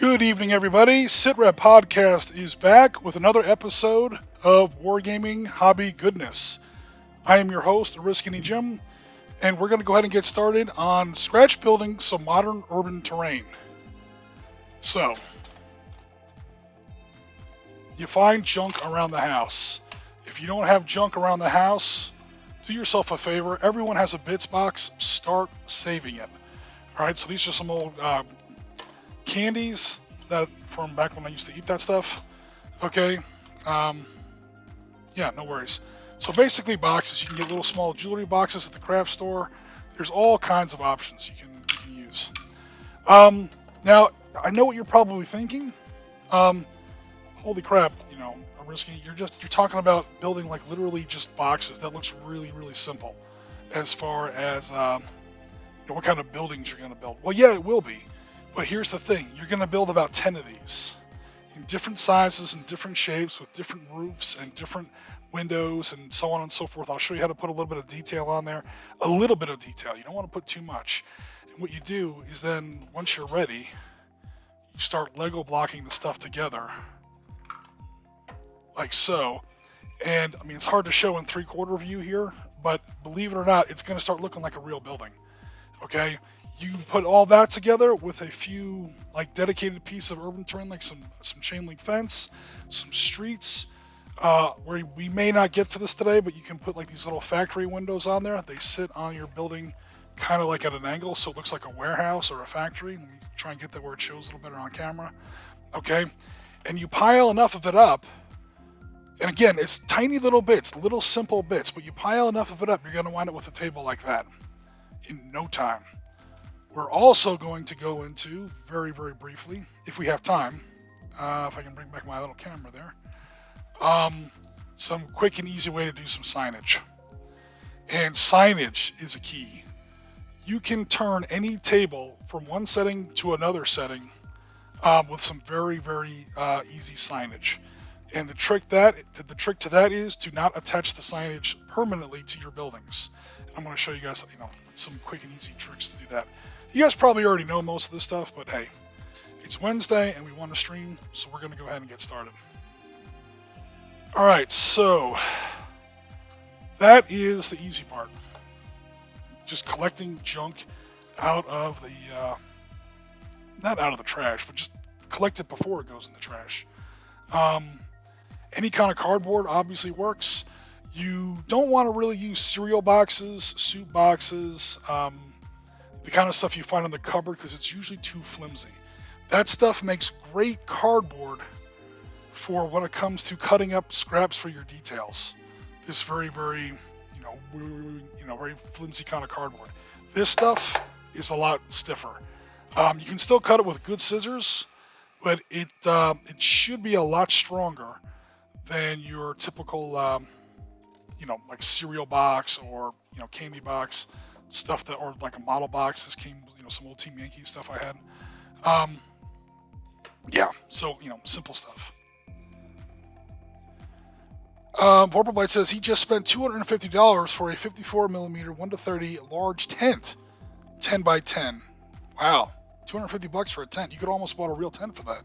Good evening, everybody. Sitrep Podcast is back with another episode of Wargaming Hobby Goodness. I am your host, Risky Jim, and we're going to go ahead and get started on scratch building some modern urban terrain. So, you find junk around the house. If you don't have junk around the house, do yourself a favor. Everyone has a bits box. Start saving it. All right, so these are some old candies that from back when I used to eat that stuff. Okay, yeah, no worries. So basically, boxes. You can get little small jewelry boxes at the craft store. There's all kinds of options you can use. Now, I know what you're probably thinking. Holy crap, Risky, you're talking about building like literally just boxes. That looks really, really simple as far as what kind of buildings you're going to build. Well, yeah, it will be. But here's the thing. You're going to build about 10 of these in different sizes and different shapes with different roofs and different windows and so on and so forth. I'll show you how to put a little bit of detail on there. A little bit of detail. You don't want to put too much. And what you do is then, once you're ready, you start Lego blocking the stuff together. Like so. And, I mean, it's hard to show in 3/4 view here, but believe it or not, it's going to start looking like a real building. Okay? You put all that together with a few like dedicated piece of urban terrain, like some chain link fence, some streets, where we may not get to this today, but you can put like these little factory windows on there. They sit on your building kind of like at an angle, so it looks like a warehouse or a factory. Let me try and get that where it shows a little better on camera. Okay, and you pile enough of it up, and again, it's tiny little bits, little simple bits, but you pile enough of it up, you're going to wind up with a table like that in no time. We're also going to go into, very, very briefly, if we have time, if I can bring back my little camera there, some quick and easy way to do some signage. And signage is a key. You can turn any table from one setting to another setting with some very, very easy signage. And the trick to that is to not attach the signage permanently to your buildings. I'm going to show you guys, some quick and easy tricks to do that. You guys probably already know most of this stuff, but hey, it's Wednesday and we want to stream, so we're going to go ahead and get started. All right, so that is the easy part. Just collecting junk out of the, not out of the trash, but just collect it before it goes in the trash. Any kind of cardboard obviously works. You don't want to really use cereal boxes, soup boxes, the kind of stuff you find in the cupboard because it's usually too flimsy. That stuff makes great cardboard for when it comes to cutting up scraps for your details. This very, very, very flimsy kind of cardboard. This stuff is a lot stiffer. You can still cut it with good scissors, but it should be a lot stronger than your typical, like cereal box or candy box. Stuff that, or like a model box. This came, some old Team Yankee stuff I had. Yeah, so simple stuff. Vorpalbite says he just spent $250 for a 54mm 1:30 large tent, 10 by 10. Wow, $250 for a tent. You could almost bought a real tent for that.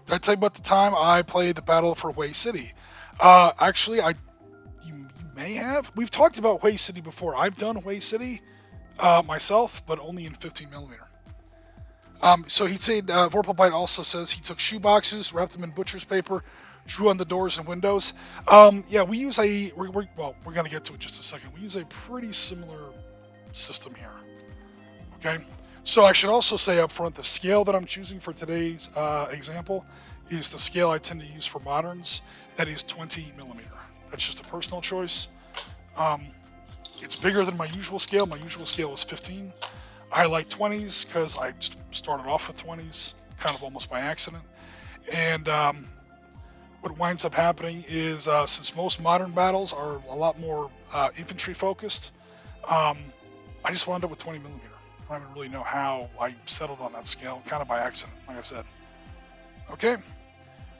Did I tell you about the time I played the Battle for Hue City? Actually, you may have. We've talked about Hue City before. I've done Hue City myself, but only in 15mm. So he said, Vorpalbite also says he took shoe boxes, wrapped them in butcher's paper, drew on the doors and windows. Yeah, we use we're going to get to it in just a second. We use a pretty similar system here. Okay? So I should also say up front, the scale that I'm choosing for today's example is the scale I tend to use for moderns. That is 20mm. That's just a personal choice. It's bigger than my usual scale. My usual scale is 15. I like 20s because I just started off with 20s, kind of almost by accident. And what winds up happening is since most modern battles are a lot more infantry focused, I just wound up with 20mm. I don't even really know how I settled on that scale, kind of by accident, like I said. Okay,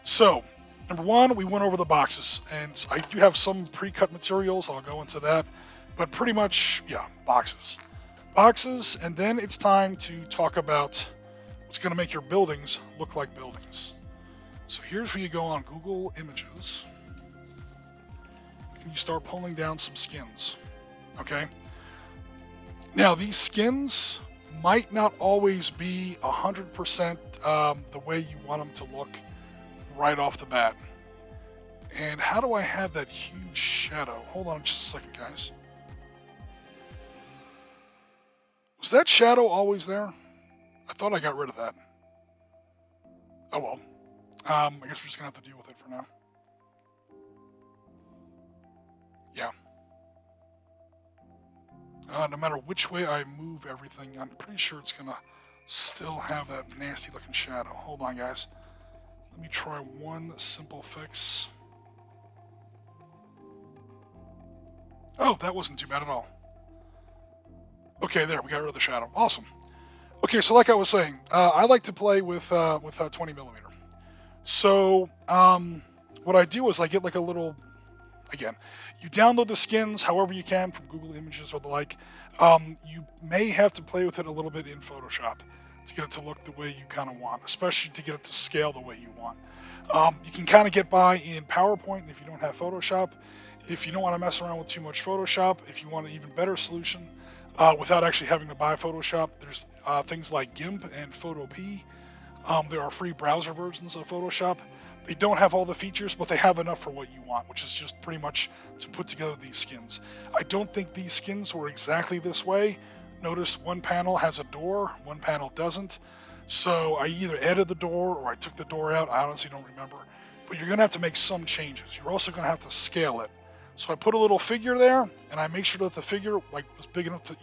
so number one, we went over the boxes, and I do have some pre-cut materials. I'll go into that, but pretty much, yeah, boxes. And then it's time to talk about it's going to make your buildings look like buildings. So here's where you go on Google Images, and you start pulling down some skins, okay? Now, these skins might not always be 100% the way you want them to look right off the bat. And how do I have that huge shadow? Hold on just a second, guys. Was that shadow always there? I thought I got rid of that. Oh well. I guess we're just going to have to deal with it for now. Yeah. No matter which way I move everything, I'm pretty sure it's going to still have that nasty looking shadow. Hold on, guys. Let me try one simple fix. Oh, that wasn't too bad at all. Okay, there, we got rid of the shadow. Awesome. Okay, so like I was saying, I like to play with 20 millimeter. So what I do is I get like a little, again, you download the skins however you can from Google Images or the like. You may have to play with it a little bit in Photoshop to get it to look the way you kind of want, especially to get it to scale the way you want. You can kind of get by in PowerPoint if you don't have Photoshop. If you don't want to mess around with too much Photoshop, if you want an even better solution without actually having to buy Photoshop, there's things like GIMP and Photopea. There are free browser versions of Photoshop. They don't have all the features, but they have enough for what you want, which is just pretty much to put together these skins. I don't think these skins were exactly this way. Notice one panel has a door, one panel doesn't. So I either added the door or I took the door out. I honestly don't remember. But you're going to have to make some changes. You're also going to have to scale it. So I put a little figure there, and I make sure that the figure was big enough to,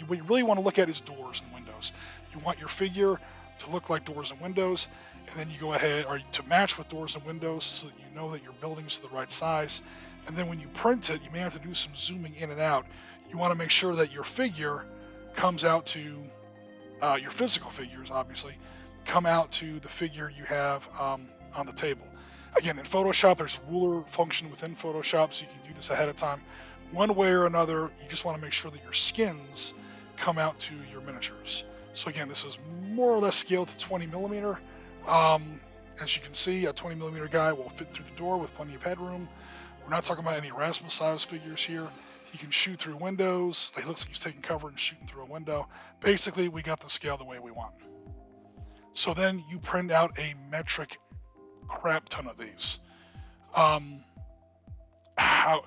what you really want to look at is doors and windows. You want your figure to look like doors and windows, and then you go ahead, or to match with doors and windows so that you know that your building's the right size. And then when you print it, you may have to do some zooming in and out. You want to make sure that your figure comes out to, your physical figures, obviously, come out to the figure you have on the table. Again, in Photoshop, there's ruler function within Photoshop, so you can do this ahead of time. One way or another, you just want to make sure that your skins come out to your miniatures. So again, this is more or less scaled to 20 millimeter. As you can see, a 20 millimeter guy will fit through the door with plenty of headroom. We're not talking about any Rasmus size figures here. He can shoot through windows. He looks like he's taking cover and shooting through a window. Basically, we got the scale the way we want. So then you print out a metric crap ton of these.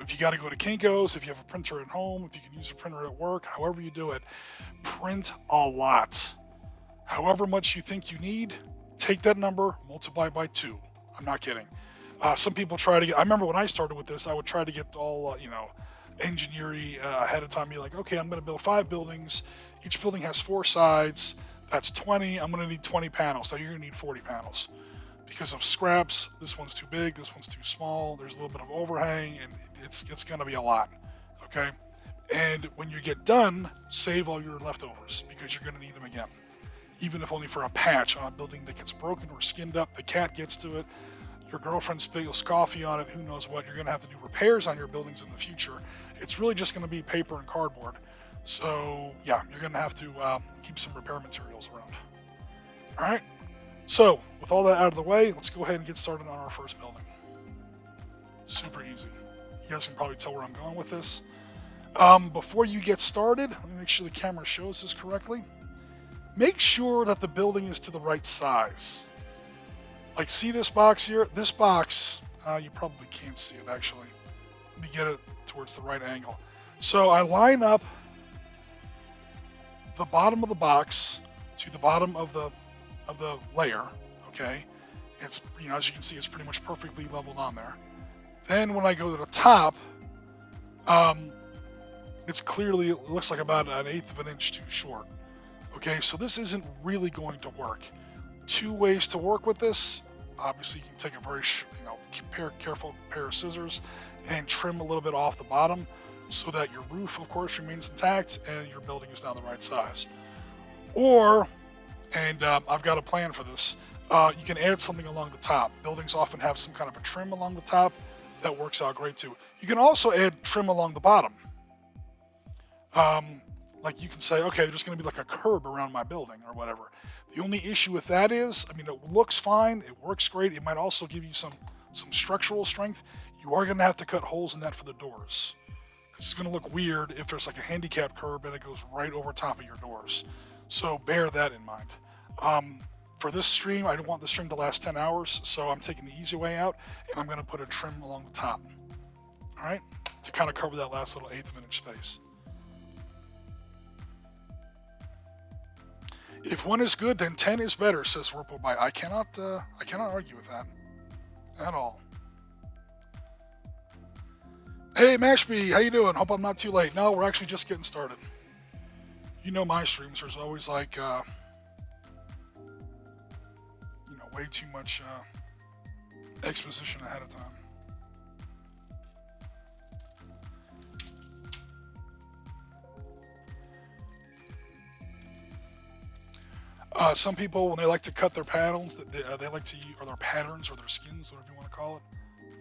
If you got to go to Kinko's, if you have a printer at home, if you can use a printer at work, however you do it, print a lot. However much you think you need, take that number, multiply by 2. I'm not kidding. Some people try to get, I remember when I started with this, I would try to get all, engineering ahead of time. Be like, okay, I'm going to build 5 buildings. Each building has 4 sides. That's 20. I'm going to need 20 panels. So you're going to need 40 panels. Because of scraps, this one's too big, this one's too small, there's a little bit of overhang, and it's going to be a lot, okay? And when you get done, save all your leftovers, because you're going to need them again. Even if only for a patch on a building that gets broken or skinned up, the cat gets to it, your girlfriend spills coffee on it, who knows what, you're going to have to do repairs on your buildings in the future. It's really just going to be paper and cardboard. So, yeah, you're going to have to keep some repair materials around. All right? So, with all that out of the way, let's go ahead and get started on our first building. Super easy. You guys can probably tell where I'm going with this. Before you get started, let me make sure the camera shows this correctly. Make sure that the building is to the right size. Like, see this box here? This box, you probably can't see it actually. Let me get it towards the right angle. So I line up the bottom of the box to the bottom of the layer, okay? It's, as you can see, it's pretty much perfectly leveled on there. Then when I go to the top, it looks like about 1/8 of an inch too short. Okay, so this isn't really going to work. 2 ways to work with this. Obviously, you can take a very, careful pair of scissors and trim a little bit off the bottom so that your roof, of course, remains intact and your building is now the right size. Or, and I've got a plan for this, you can add something along the top. Buildings often have some kind of a trim along the top. That works out great too. You can also add trim along the bottom. like you can say, okay, there's going to be like a curb around my building or whatever. The only issue with that is, I mean, it looks fine, it works great. It might also give you some structural strength. You are going to have to cut holes in that for the doors. It's going to look weird if there's like a handicap curb and it goes right over top of your doors. So bear that in mind. For this stream, I don't want the stream to last 10 hours, so I'm taking the easy way out, and I'm going to put a trim along the top. All right, to kind of cover that last little 1/8 of an inch space. If 1 is good, then 10 is better, says Whirlpool. I cannot argue with that at all. Hey Mashby, how you doing? Hope I'm not too late. No, we're actually just getting started. You know my streams, there's always like, way too much exposition ahead of time. Some people, when they like to cut their panels, they like to use, or their patterns, or their skins, whatever you want to call it,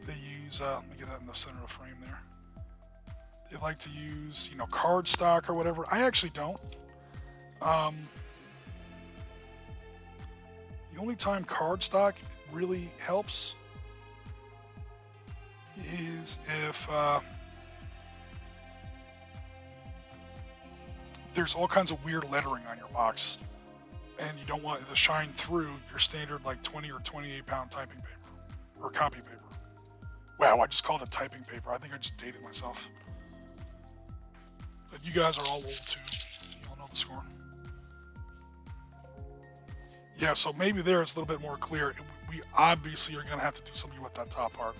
they use, let me get that in the center of the frame there. They like to use, cardstock or whatever. I actually don't. The only time cardstock really helps is if there's all kinds of weird lettering on your box and you don't want it to shine through your standard like 20 or 28 pound typing paper or copy paper. Wow, I just called it typing paper. I think I just dated myself. But you guys are all old too. You all know the score. Yeah, so maybe there it's a little bit more clear. We obviously are going to have to do something with that top part.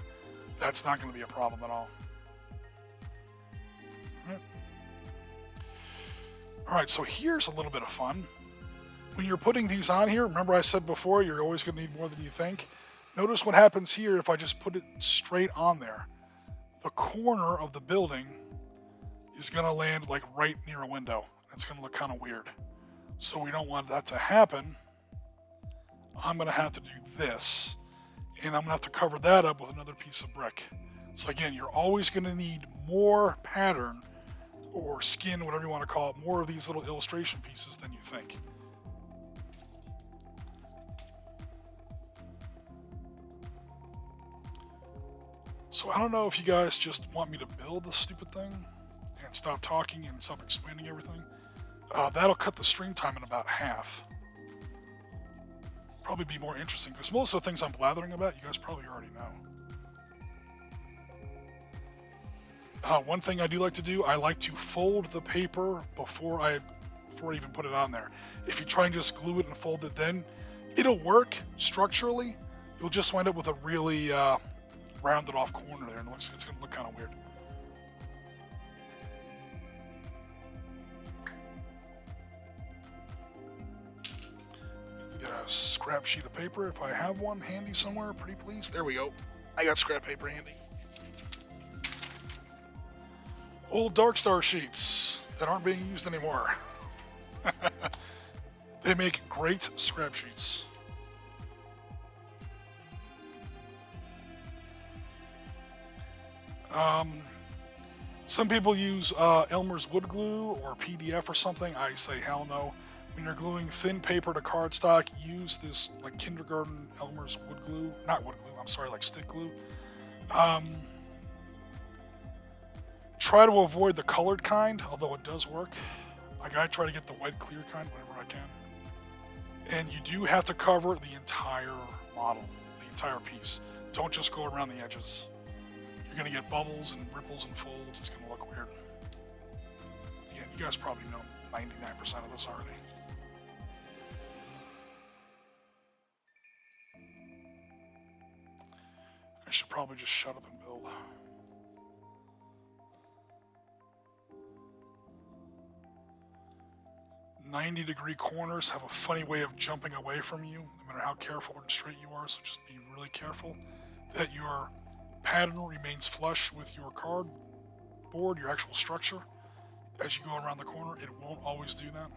That's not going to be a problem at all. All right, so here's a little bit of fun. When you're putting these on here, remember I said before, you're always going to need more than you think. Notice what happens here if I just put it straight on there. The corner of the building is going to land like right near a window. It's going to look kind of weird. So we don't want that to happen. I'm going to have to do this, and I'm going to have to cover that up with another piece of brick. So again, you're always going to need more pattern or skin, whatever you want to call it, more of these little illustration pieces than you think. So I don't know if you guys just want me to build this stupid thing and stop talking and stop explaining everything. That'll cut the stream time in about half. Probably be more interesting because most of the things I'm blathering about, you guys probably already know. One thing I do like to do, I like to fold the paper before I even put it on there. If you try and just glue it and fold it, then it'll work structurally. You'll just wind up with a really rounded off corner there, and it's going to look kind of weird. Get a scrap sheet of paper if I have one handy somewhere, pretty please. There we go. I got scrap paper handy. Old Dark Star sheets that aren't being used anymore. They make great scrap sheets. Some people use Elmer's wood glue or PDF or something. I say hell no. When you're gluing thin paper to cardstock, use this like kindergarten Elmer's wood glue. Not wood glue, I'm sorry, like stick glue. Try to avoid the colored kind, although it does work. Like I try to get the white clear kind whenever I can. And you do have to cover the entire model, the entire piece. Don't just go around the edges. You're going to get bubbles and ripples and folds. It's going to look weird. Again, you guys probably know 99% of this already. I should probably just shut up and build. "90-degree corners have a funny way of jumping away from you, no matter how careful and straight you are, so just be really careful that your pattern remains flush with your cardboard, your actual structure. As you go around the corner, it won't always do that.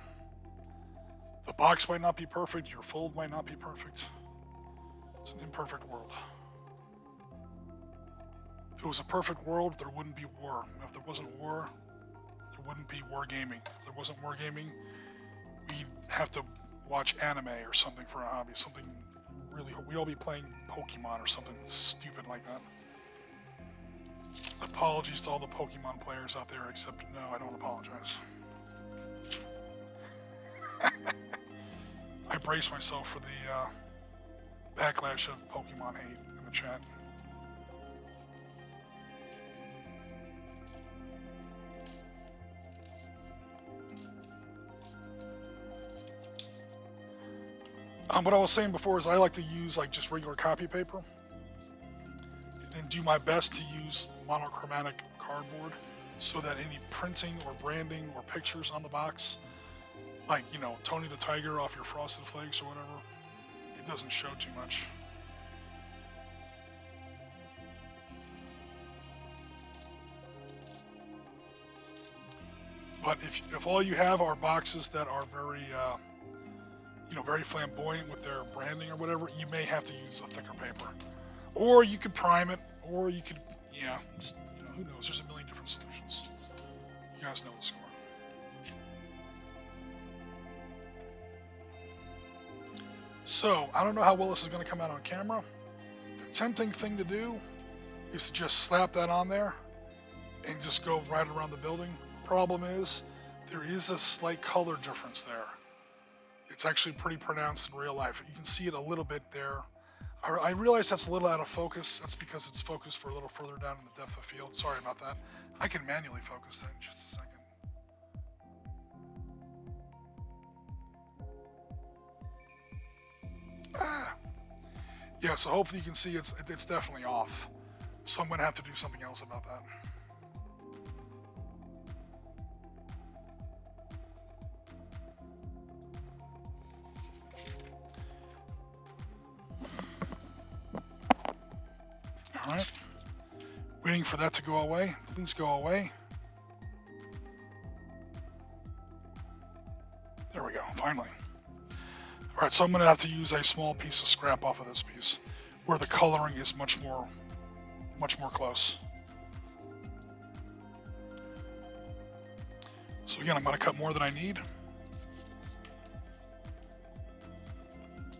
The box might not be perfect, your fold might not be perfect. It's an imperfect world. If it was a perfect world, there wouldn't be war. If there wasn't war, there wouldn't be wargaming. If there wasn't wargaming, we'd have to watch anime or something for a hobby. Something really, we'd all be playing Pokemon or something stupid like that. Apologies to all the Pokemon players out there, except no, I don't apologize. I brace myself for the backlash of Pokemon hate in the chat. What I was saying before is I like to use like just regular copy paper and do my best to use monochromatic cardboard so that any printing or branding or pictures on the box, like, you know, Tony the Tiger off your Frosted Flakes or whatever, it doesn't show too much. But if all you have are boxes that are very, you know, very flamboyant with their branding or whatever, you may have to use a thicker paper. Or you could prime it, or you could, yeah, you know, who knows? There's a million different solutions. You guys know the score. So, I don't know how well this is going to come out on camera. The tempting thing to do is to just slap that on there and just go right around the building. Problem is, there is a slight color difference there. It's actually pretty pronounced in real life. You can see it a little bit there. I realize that's a little out of focus. That's because it's focused for a little further down in the depth of field. Sorry about that. I can manually focus that in just a second. Yeah, so hopefully you can see it's definitely off. So I'm going to have to do something else about that. Alright. Waiting for that to go away. Please go away. There we go, finally. Alright, so I'm going to have to use a small piece of scrap off of this piece, where the coloring is much more close. So again, I'm going to cut more than I need.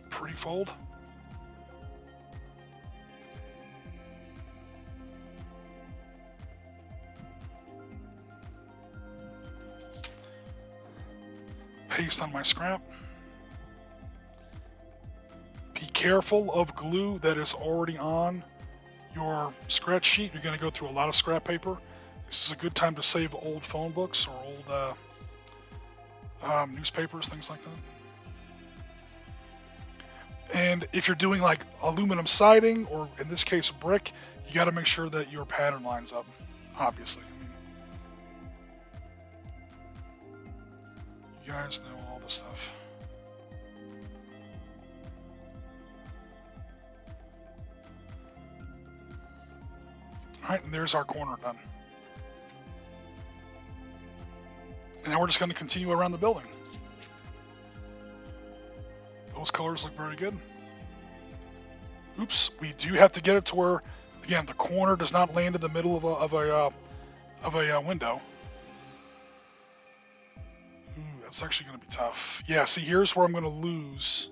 Pre-fold. Paste on my scrap. Be careful of glue that is already on your scratch sheet. You're going to go through a lot of scrap paper. This is a good time to save old phone books or old newspapers, things like that. And if you're doing like aluminum siding, or in this case brick, you got to make sure that your pattern lines up, obviously. You guys know all this stuff. Alright, and there's our corner done. And now we're just going to continue around the building. Those colors look very good. Oops, we do have to get it to where, again, the corner does not land in the middle of a window. That's actually going to be tough. Yeah, see, here's where I'm going to lose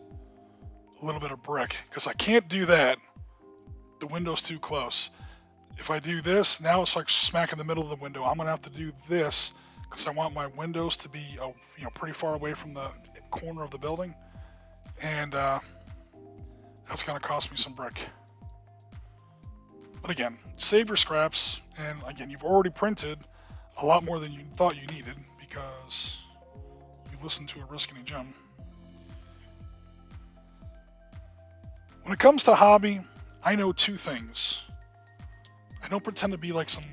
a little bit of brick, because I can't do that. The window's too close. If I do this, now it's like smack in the middle of the window. I'm going to have to do this, because I want my windows to be, you know, pretty far away from the corner of the building. And that's going to cost me some brick. But again, save your scraps. And again, you've already printed a lot more than you thought you needed, because you listened to a Risk and a Gem. When it comes to hobby, I know two things. I don't pretend to be like some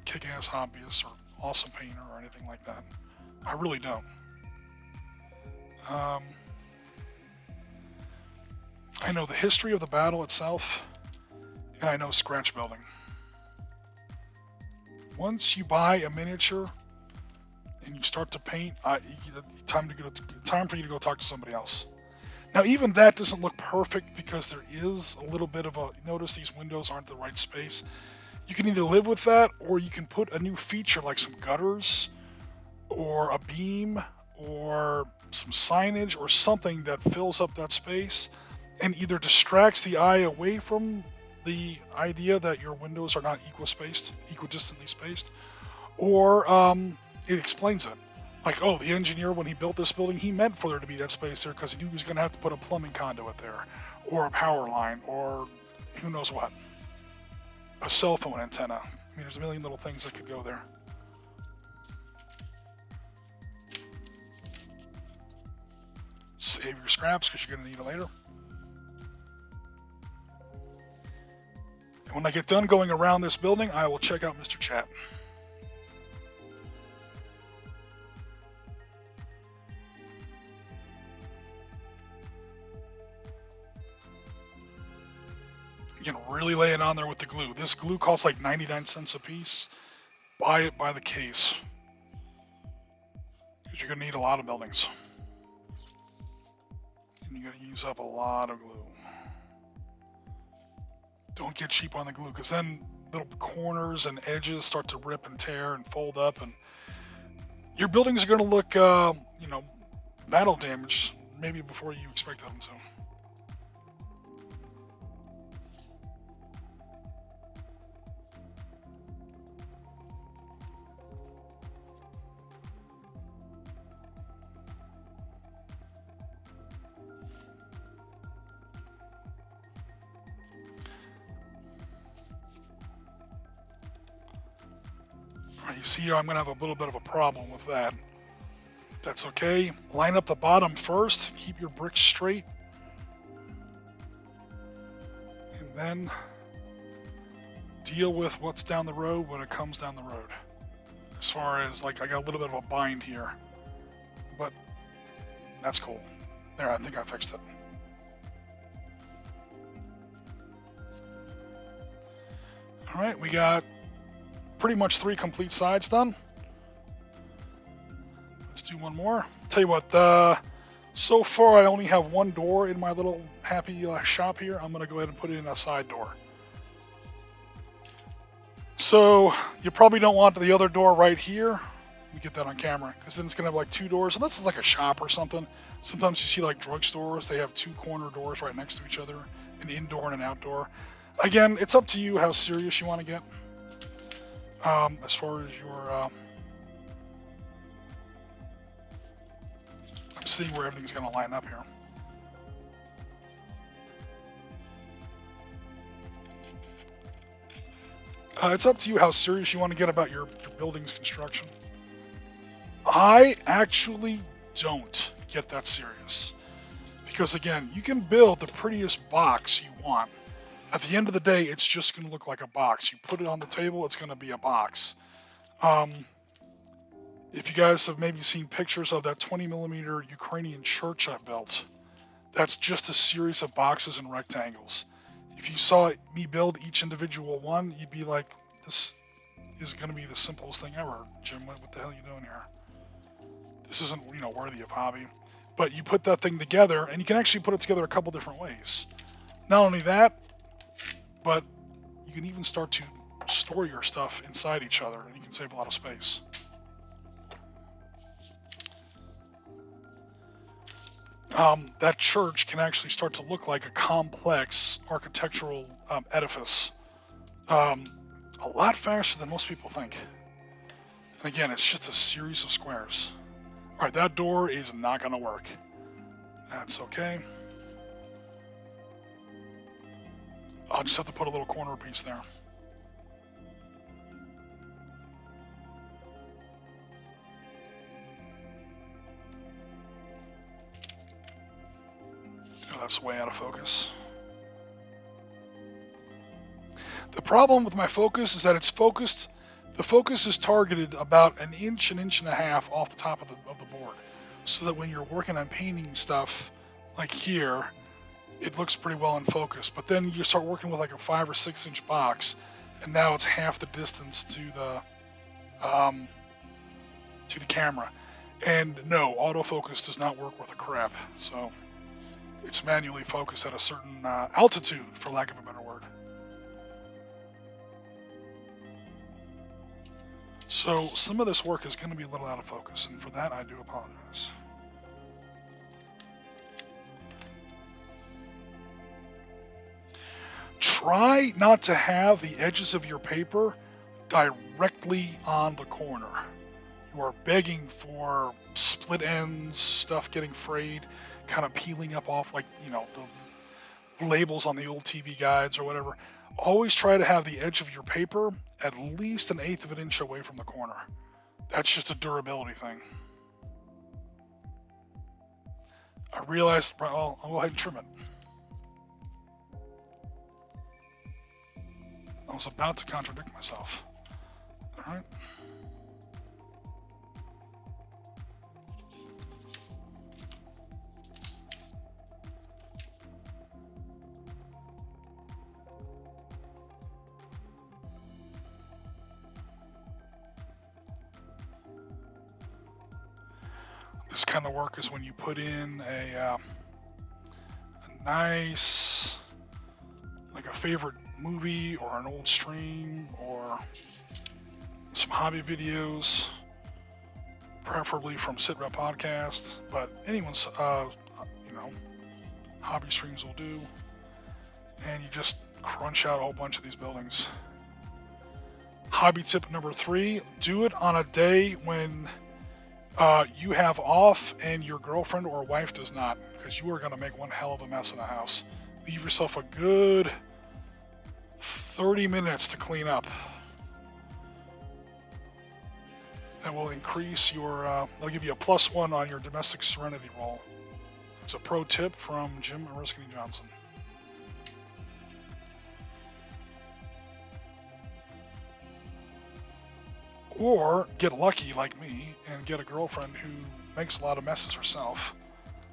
kick-ass hobbyist or awesome painter or anything like that. I really don't. I know the history of the battle itself, and I know scratch building. Once you buy a miniature and you start to paint, time for you to go talk to somebody else. Now, even that doesn't look perfect, because there is a little bit of a, notice these windows aren't the right space. You can either live with that, or you can put a new feature like some gutters or a beam or some signage or something that fills up that space and either distracts the eye away from the idea that your windows are not equidistantly spaced, or it explains it. Like, oh, the engineer, when he built this building, he meant for there to be that space there because he knew he was going to have to put a plumbing conduit there, or a power line, or who knows what. A cell phone antenna. I mean, there's a million little things that could go there. Save your scraps because you're going to need it later. And when I get done going around this building, I will check out Mr. Chat. You can really lay it on there with the glue. This glue costs like 99 cents a piece. Buy it by the case, because you're going to need a lot of buildings. And you're going to use up a lot of glue. Don't get cheap on the glue, because then little corners and edges start to rip and tear and fold up, and your buildings are going to look, battle damaged maybe before you expect them to. You see, I'm going to have a little bit of a problem with that. That's okay. Line up the bottom first. Keep your bricks straight. And then deal with what's down the road when it comes down the road. As far as, like, I got a little bit of a bind here. But that's cool. There, I think I fixed it. Alright, we got pretty much 3 complete sides done. Let's do one more. Tell you what, so far I only have 1 door in my little happy shop here. I'm going to go ahead and put it in a side door. So you probably don't want the other door right here. Let me get that on camera, because then it's going to have like 2 doors. Unless it's like a shop or something. Sometimes you see like drugstores, they have 2 corner doors right next to each other, an indoor and an outdoor. Again, it's up to you how serious you want to get. As far as your, I'm seeing where everything's going to line up here. It's up to you how serious you want to get about your building's construction. I actually don't get that serious. Because again, you can build the prettiest box you want. At the end of the day, it's just going to look like a box. You put it on the table, it's going to be a box. If you guys have maybe seen pictures of that 20mm Ukrainian church I built, that's just a series of boxes and rectangles. If you saw me build each individual one, you'd be like, this is going to be the simplest thing ever. Jim, what the hell are you doing here? This isn't, worthy of hobby. But you put that thing together, and you can actually put it together a couple different ways. Not only that, but you can even start to store your stuff inside each other, and you can save a lot of space. That church can actually start to look like a complex architectural edifice a lot faster than most people think. And again, it's just a series of squares. All right, that door is not going to work. That's okay. I'll just have to put a little corner piece there. Oh, that's way out of focus. The problem with my focus is that it's focused. The focus is targeted about an inch and a half off the top of the board, so that when you're working on painting stuff like here, it looks pretty well in focus. But then you start working with like a 5 or 6 inch box, and now it's half the distance to the camera. And no, autofocus does not work worth a crap. So it's manually focused at a certain altitude, for lack of a better word. So some of this work is going to be a little out of focus, and for that I do apologize. Try not to have the edges of your paper directly on the corner. You are begging for split ends, stuff getting frayed, kind of peeling up off like, the labels on the old TV guides or whatever. Always try to have the edge of your paper at least 1/8 of an inch away from the corner. That's just a durability thing. I realized, well, I'll go ahead and trim it. I was about to contradict myself. All right. This kind of work is when you put in a nice, like a favorite movie or an old stream or some hobby videos, preferably from Sitrep podcast, but anyone's hobby streams will do, and you just crunch out a whole bunch of these buildings. Hobby tip number 3: do it on a day when you have off and your girlfriend or wife does not, because you are going to make one hell of a mess in the house. Leave yourself a good 30 minutes to clean up. That will increase your, they'll give you a +1 on your domestic serenity roll. It's a pro tip from Jim Ariskany Johnson. Or get lucky like me and get a girlfriend who makes a lot of messes herself.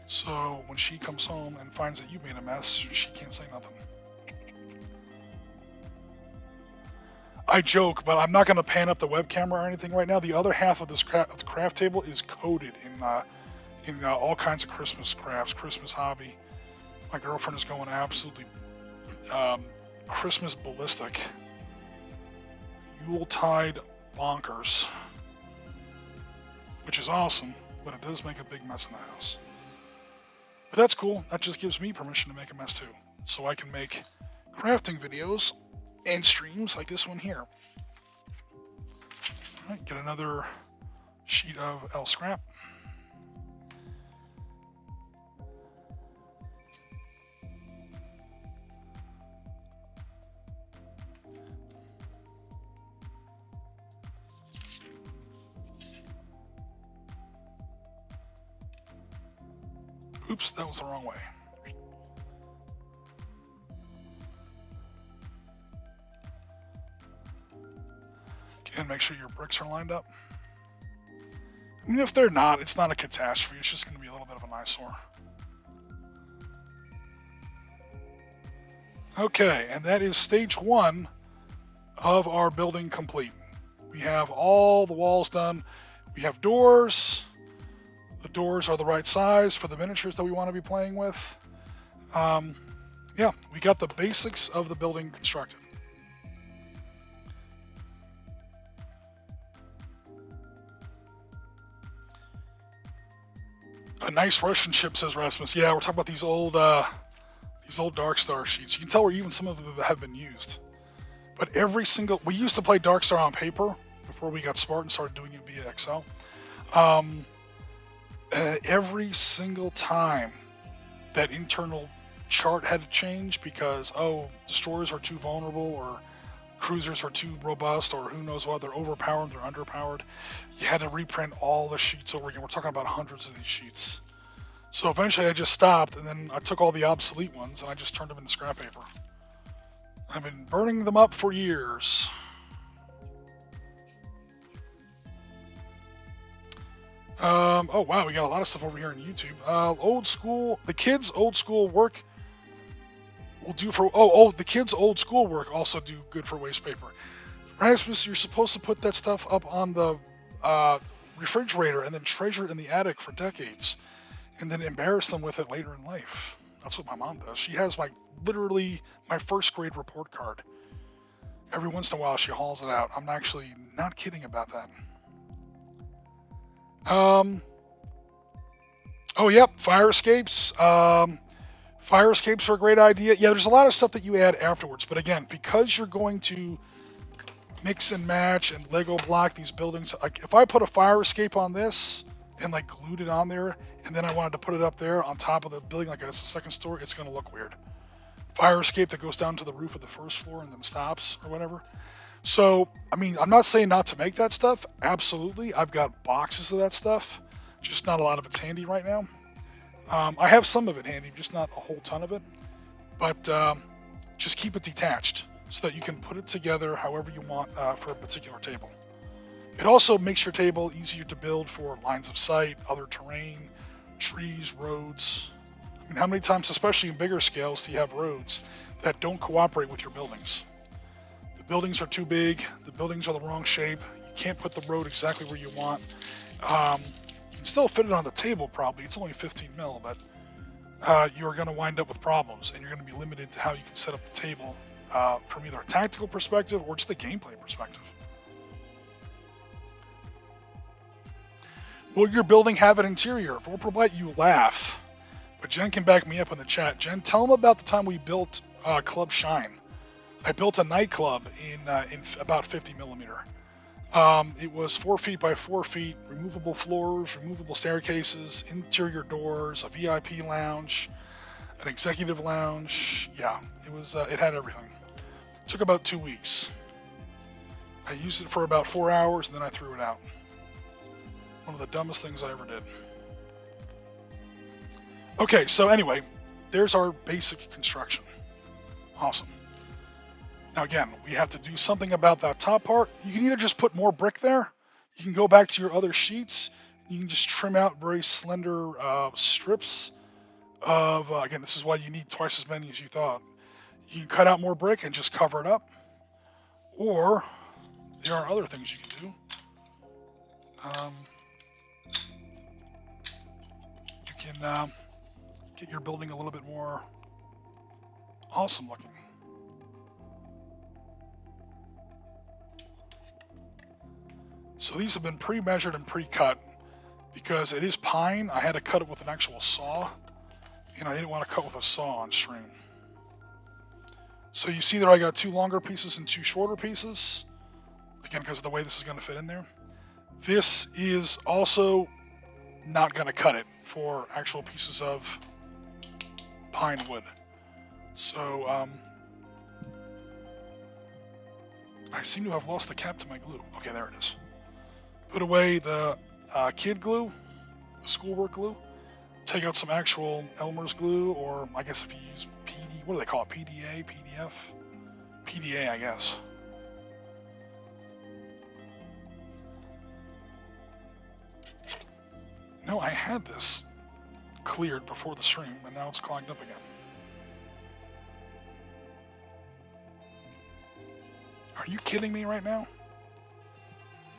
So when she comes home and finds that you made a mess, she can't say nothing. I joke, but I'm not going to pan up the web camera or anything right now. The other half of this craft table is coated in all kinds of Christmas crafts, Christmas hobby. My girlfriend is going absolutely Christmas ballistic. Yuletide bonkers, which is awesome, but it does make a big mess in the house. But that's cool. That just gives me permission to make a mess too, so I can make crafting videos and streams like this one here. All right, get another sheet of L scrap. Oops, that was the wrong way. And make sure your bricks are lined up. I mean, if they're not, it's not a catastrophe. It's just going to be a little bit of an eyesore. Okay, and that is stage 1 of our building complete. We have all the walls done. We have doors. The doors are the right size for the miniatures that we want to be playing with. Yeah, we got the basics of the building constructed. A nice Russian ship, says Rasmus. Yeah, we're talking about these old Dark Star sheets. You can tell where even some of them have been used. But we used to play Dark Star on paper before we got smart and started doing it via Excel. Every single time that internal chart had to change because, destroyers are too vulnerable or cruisers are too robust or who knows what, they're overpowered, they're underpowered, you had to reprint all the sheets over again. We're talking about hundreds of these sheets. So eventually I just stopped, and then I took all the obsolete ones and I just turned them into scrap paper. I've been burning them up for years. Oh wow, we got a lot of stuff over here on YouTube. The kids' old school work will do for, the kids' old school work also do good for waste paper. Rasmus, you're supposed to put that stuff up on the refrigerator and then treasure it in the attic for decades, and then embarrass them with it later in life. That's what my mom does. She has literally my first grade report card. Every once in a while she hauls it out. I'm actually not kidding about that. Oh, yep, fire escapes. Fire escapes are a great idea. Yeah, there's a lot of stuff that you add afterwards. But again, because you're going to mix and match and Lego block these buildings, like if I put a fire escape on this and like glued it on there, and then I wanted to put it up there on top of the building like it's a second story, it's going to look weird. Fire escape that goes down to the roof of the first floor and then stops or whatever. So, I mean, I'm not saying not to make that stuff. Absolutely. I've got boxes of that stuff. Just not a lot of it's handy right now. I have some of it handy, just not a whole ton of it. But just keep it detached so that you can put it together however you want for a particular table. It also makes your table easier to build for lines of sight, other terrain, trees, roads. I mean, how many times, especially in bigger scales, do you have roads that don't cooperate with your buildings? The buildings are too big, the buildings are the wrong shape, you can't put the road exactly where you want. You can still fit it on the table probably, it's only 15 mil, but you're going to wind up with problems, and you're going to be limited to how you can set up the table from either a tactical perspective or just a gameplay perspective. Will your building have an interior? Vorpalbite, you laugh. But Jen can back me up in the chat. Jen, tell them about the time we built Club Shine. I built a nightclub in about 50 millimeter. It was 4 feet by 4 feet, removable floors, removable staircases, interior doors, a VIP lounge, an executive lounge. Yeah, it was. It had everything. It took about 2 weeks. I used it for about 4 hours, and then I threw it out. One of the dumbest things I ever did. Okay, so anyway, there's our basic construction. Awesome. Now again, we have to do something about that top part. You can either just put more brick there, you can go back to your other sheets, you can just trim out very slender strips of, again, this is why you need twice as many as you thought. You can cut out more brick and just cover it up, or there are other things you can do. You can get your building a little bit more awesome looking. So these have been pre-measured and pre-cut because it is pine. I had to cut it with an actual saw, and I didn't want to cut with a saw on stream. So you see there I got 2 longer pieces and 2 shorter pieces, again because of the way this is going to fit in there. This is also not going to cut it for actual pieces of pine wood. So I seem to have lost the cap to my glue. Okay, there it is. Put away the kid glue, the schoolwork glue. Take out some actual Elmer's glue, or I guess if you use PD, what do they call it? PDA, PDF? PDA, I guess. No, I had this cleared before the stream, and now it's clogged up again. Are you kidding me right now?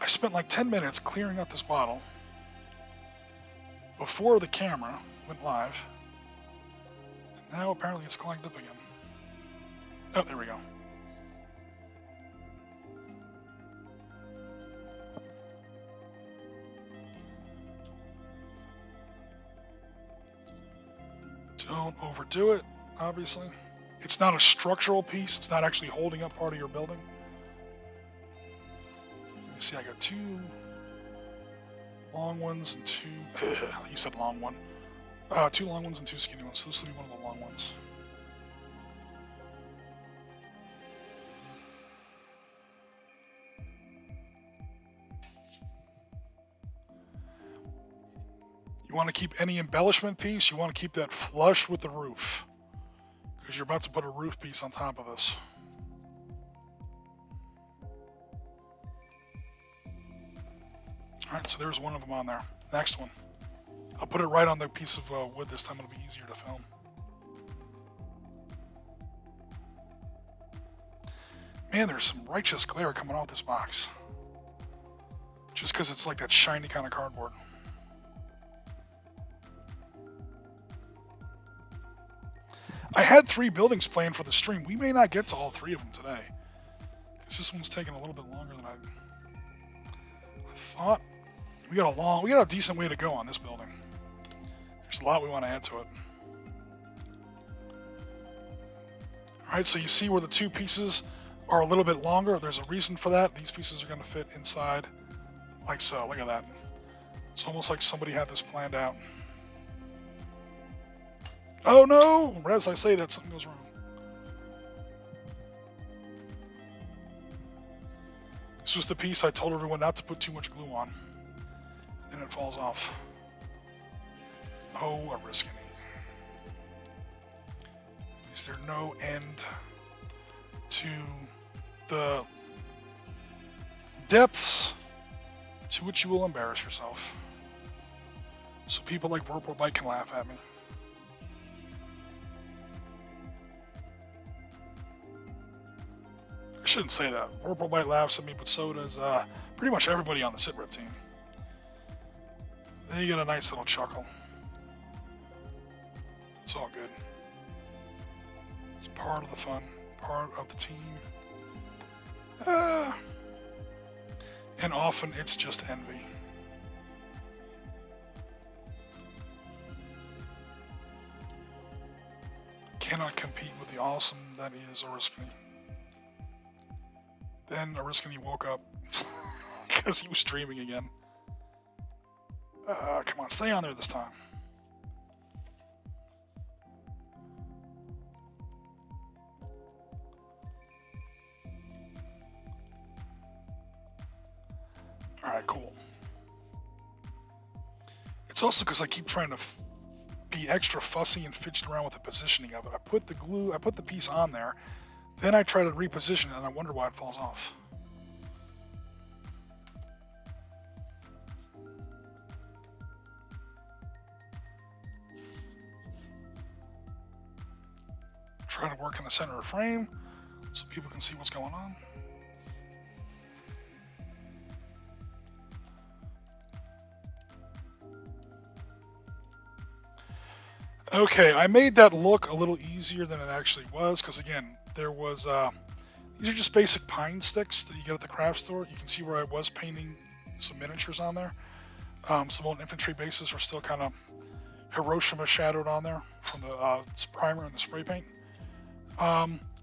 I spent like 10 minutes clearing out this bottle before the camera went live, and now apparently it's clogged up again. Oh, there we go. Don't overdo it, obviously. It's not a structural piece. It's not actually holding up part of your building. Let me see, I got 2 long ones and 2... you said long one. 2 long ones and 2 skinny ones. So this will be one of the long ones. You want to keep any embellishment piece, you want to keep that flush with the roof, because you're about to put a roof piece on top of this. Alright, so there's one of them on there. Next one. I'll put it right on the piece of wood this time, it'll be easier to film. Man, there's some righteous glare coming off this box. Just because it's like that shiny kind of cardboard. I had 3 buildings planned for the stream. We may not get to all 3 of them today, Because this one's taking a little bit longer than I thought. We got a decent way to go on this building. There's a lot we want to add to it. Alright, so you see where the two pieces are a little bit longer. There's a reason for that. These pieces are going to fit inside like so. Look at that. It's almost like somebody had this planned out. Oh no! As I say that, something goes wrong. This was the piece I told everyone not to put too much glue on. Then it falls off. Oh, a risk. Is there no end to the depths to which you will embarrass yourself? So people like Whirlpool Bike can laugh at me. I shouldn't say that. Whirlpool Bike laughs at me, but so does pretty much everybody on the Sitrep team. Then you get a nice little chuckle. It's all good. It's part of the fun, part of the team. And often it's just envy. Cannot compete with the awesome that is Oriskany. Then Oriskany woke up because he was streaming again. Come on, stay on there this time. Alright, cool. It's also because I keep trying to be extra fussy and fidget around with the positioning of it. I put the piece on there, then I try to reposition it and I wonder why it falls off. Try to work in the center of the frame so people can see what's going on. Okay, I made that look a little easier than it actually was because again, there was these are just basic pine sticks that you get at the craft store. You can see where I was painting some miniatures on there. Some old infantry bases are still kind of Hiroshima shadowed on there from the primer and the spray paint.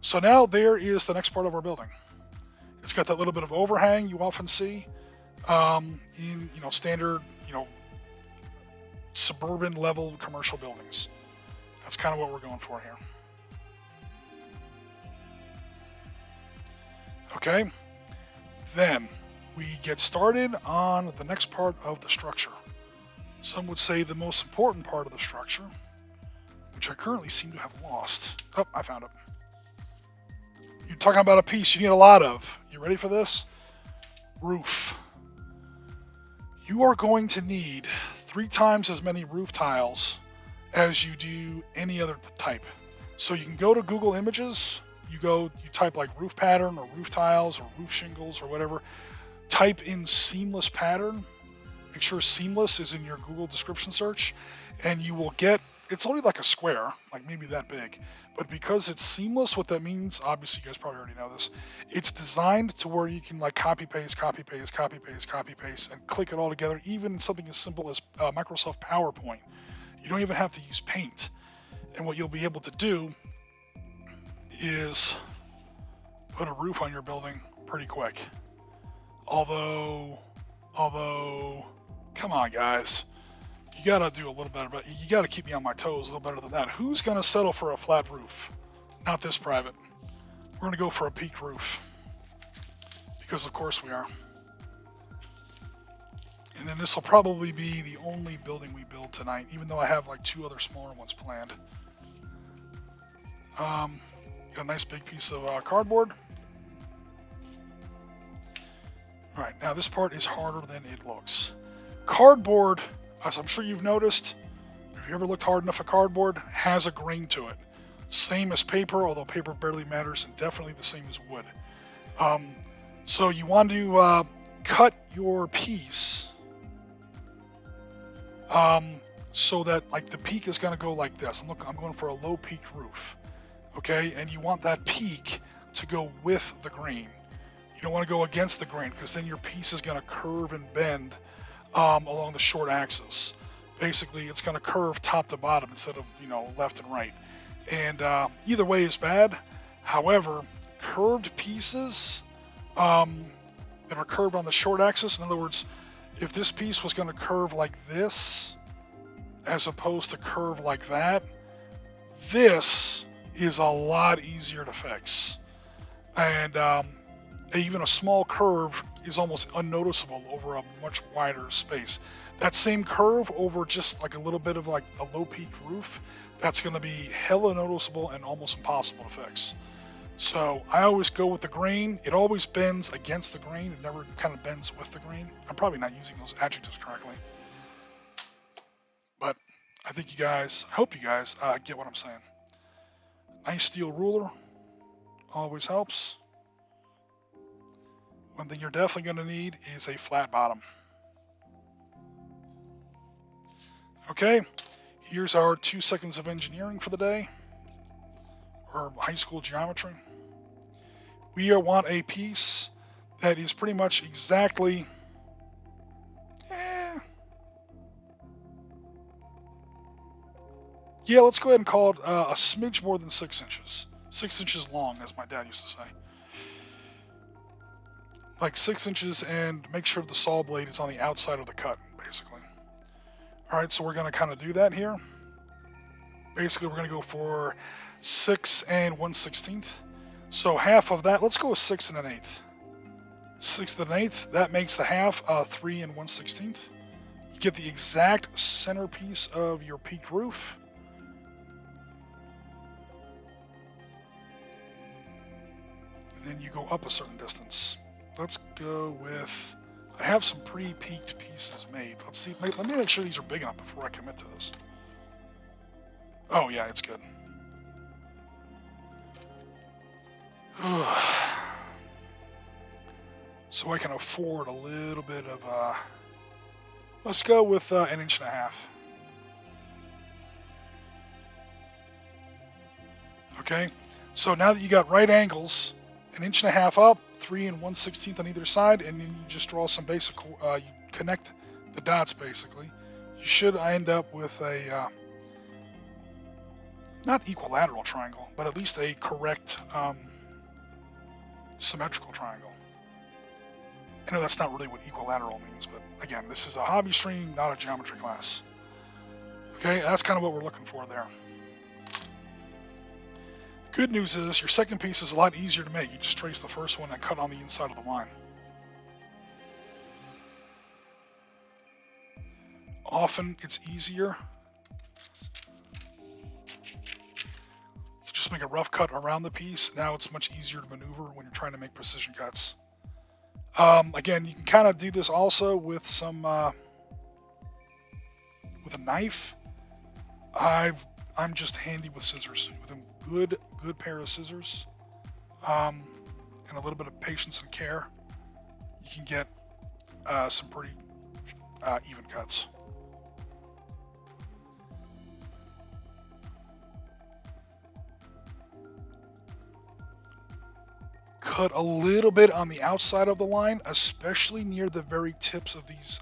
So now there is the next part of our building. It's got that little bit of overhang you often see in standard suburban level commercial buildings. That's kind of what we're going for here. Okay, then we get started on the next part of the structure. Some would say the most important part of the structure, which I currently seem to have lost. Oh, I found it. You're talking about a piece you need a lot of. You ready for this? Roof. You are going to need 3 times as many roof tiles as you do any other type. So you can go to Google Images, you type like roof pattern or roof tiles or roof shingles or whatever, type in seamless pattern, make sure seamless is in your Google description search, and you will get, it's only like a square, like maybe that big, but because it's seamless, what that means, obviously you guys probably already know this, it's designed to where you can like copy paste, and click it all together, even something as simple as Microsoft PowerPoint. You don't even have to use Paint. And what you'll be able to do is put a roof on your building pretty quick. Although, come on guys. You gotta do a little better, but you gotta keep me on my toes a little better than that. Who's gonna settle for a flat roof? Not this private. We're gonna go for a peaked roof. Because of course we are. And then this will probably be the only building we build tonight, even though I have like 2 other smaller ones planned. Got a nice big piece of cardboard. Alright, now this part is harder than it looks. Cardboard, as I'm sure you've noticed, if you ever looked hard enough at cardboard, has a grain to it. Same as paper, although paper barely matters, and definitely the same as wood. So you want to cut your piece so that like the peak is going to go like this. I'm going for a low peaked roof. Okay, and you want that peak to go with the grain. You don't want to go against the grain because then your piece is going to curve and bend along the short axis. Basically, it's going to curve top to bottom instead of, left and right. And either way is bad. However, curved pieces that are curved on the short axis, in other words, if this piece was going to curve like this as opposed to curve like that, this is a lot easier to fix. And even a small curve is almost unnoticeable over a much wider space. That same curve over just like a little bit of like a low peaked roof, that's going to be hella noticeable and almost impossible to fix. So I always go with the grain. It always bends against the grain. It never kind of bends with the grain. I'm probably not using those adjectives correctly. But I hope you guys get what I'm saying. Nice steel ruler always helps. One thing you're definitely going to need is a flat bottom. Okay, here's our 2 seconds of engineering for the day, or high school geometry. We want a piece that is pretty much exactly, yeah, let's go ahead and call it a smidge more than 6 inches. 6 inches long, as my dad used to say. Like 6 inches, and make sure the saw blade is on the outside of the cut, basically. Alright, so we're going to kind of do that here. Basically, we're going to go for 6 and 1/16. So half of that, let's go with 6 and 1/8. 6 and 1/8, that makes the half 3 and 1/16. You get the exact centerpiece of your peaked roof. And then you go up a certain distance. Let's go with, I have some pre-peaked pieces made. Let's see, let me make sure these are big enough before I commit to this. Oh yeah, it's good. So I can afford a little bit of, let's go with 1.5 inches. Okay, so now that you got right angles, 1.5 inches up, 3 and 1/16 on either side, and then you just draw some basic, you connect the dots basically. You should end up with a, not equilateral triangle, but at least a correct symmetrical triangle. I know that's not really what equilateral means, but again, this is a hobby stream, not a geometry class. Okay, that's kind of what we're looking for there. Good news is your second piece is a lot easier to make. You just trace the first one and cut on the inside of the line. Often it's easier to just make a rough cut around the piece. Now it's much easier to maneuver when you're trying to make precision cuts. Again, you can kind of do this also with some with a knife. I'm just handy with scissors. With a good pair of scissors and a little bit of patience and care, you can get some pretty even cuts. Cut a little bit on the outside of the line, especially near the very tips of these,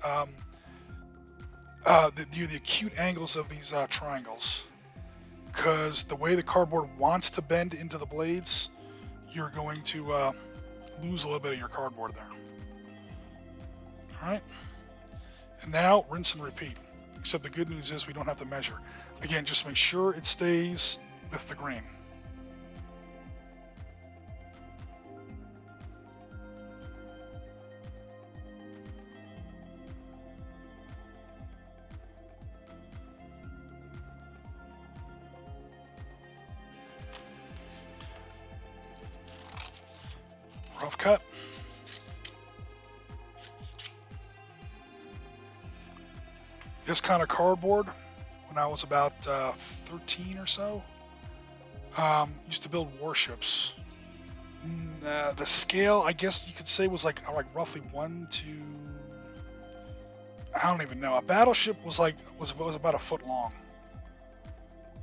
the acute angles of these triangles. Because the way the cardboard wants to bend into the blades, you're going to lose a little bit of your cardboard there. Alright, and now rinse and repeat. Except the good news is we don't have to measure. Again, just make sure it stays with the grain. Rough cut. This kind of cardboard, when I was about 13 or so, used to build warships. The scale, I guess you could say, was like roughly 1 to, I don't even know. A battleship was about a foot long.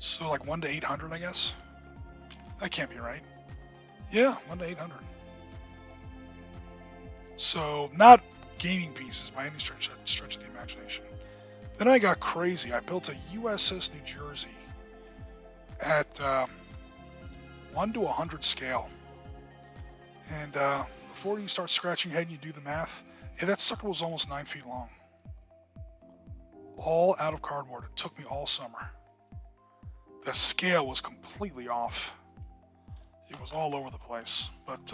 So like 1 to 800, I guess. That can't be right. Yeah, 1 to 800. So not gaming pieces by any stretch of the imagination. Then I got crazy. I built a USS New Jersey at 1 to 100 scale. And before you start scratching your head and you do the math, yeah, that sucker was almost 9 feet long. All out of cardboard. It took me all summer. The scale was completely off. It was all over the place. But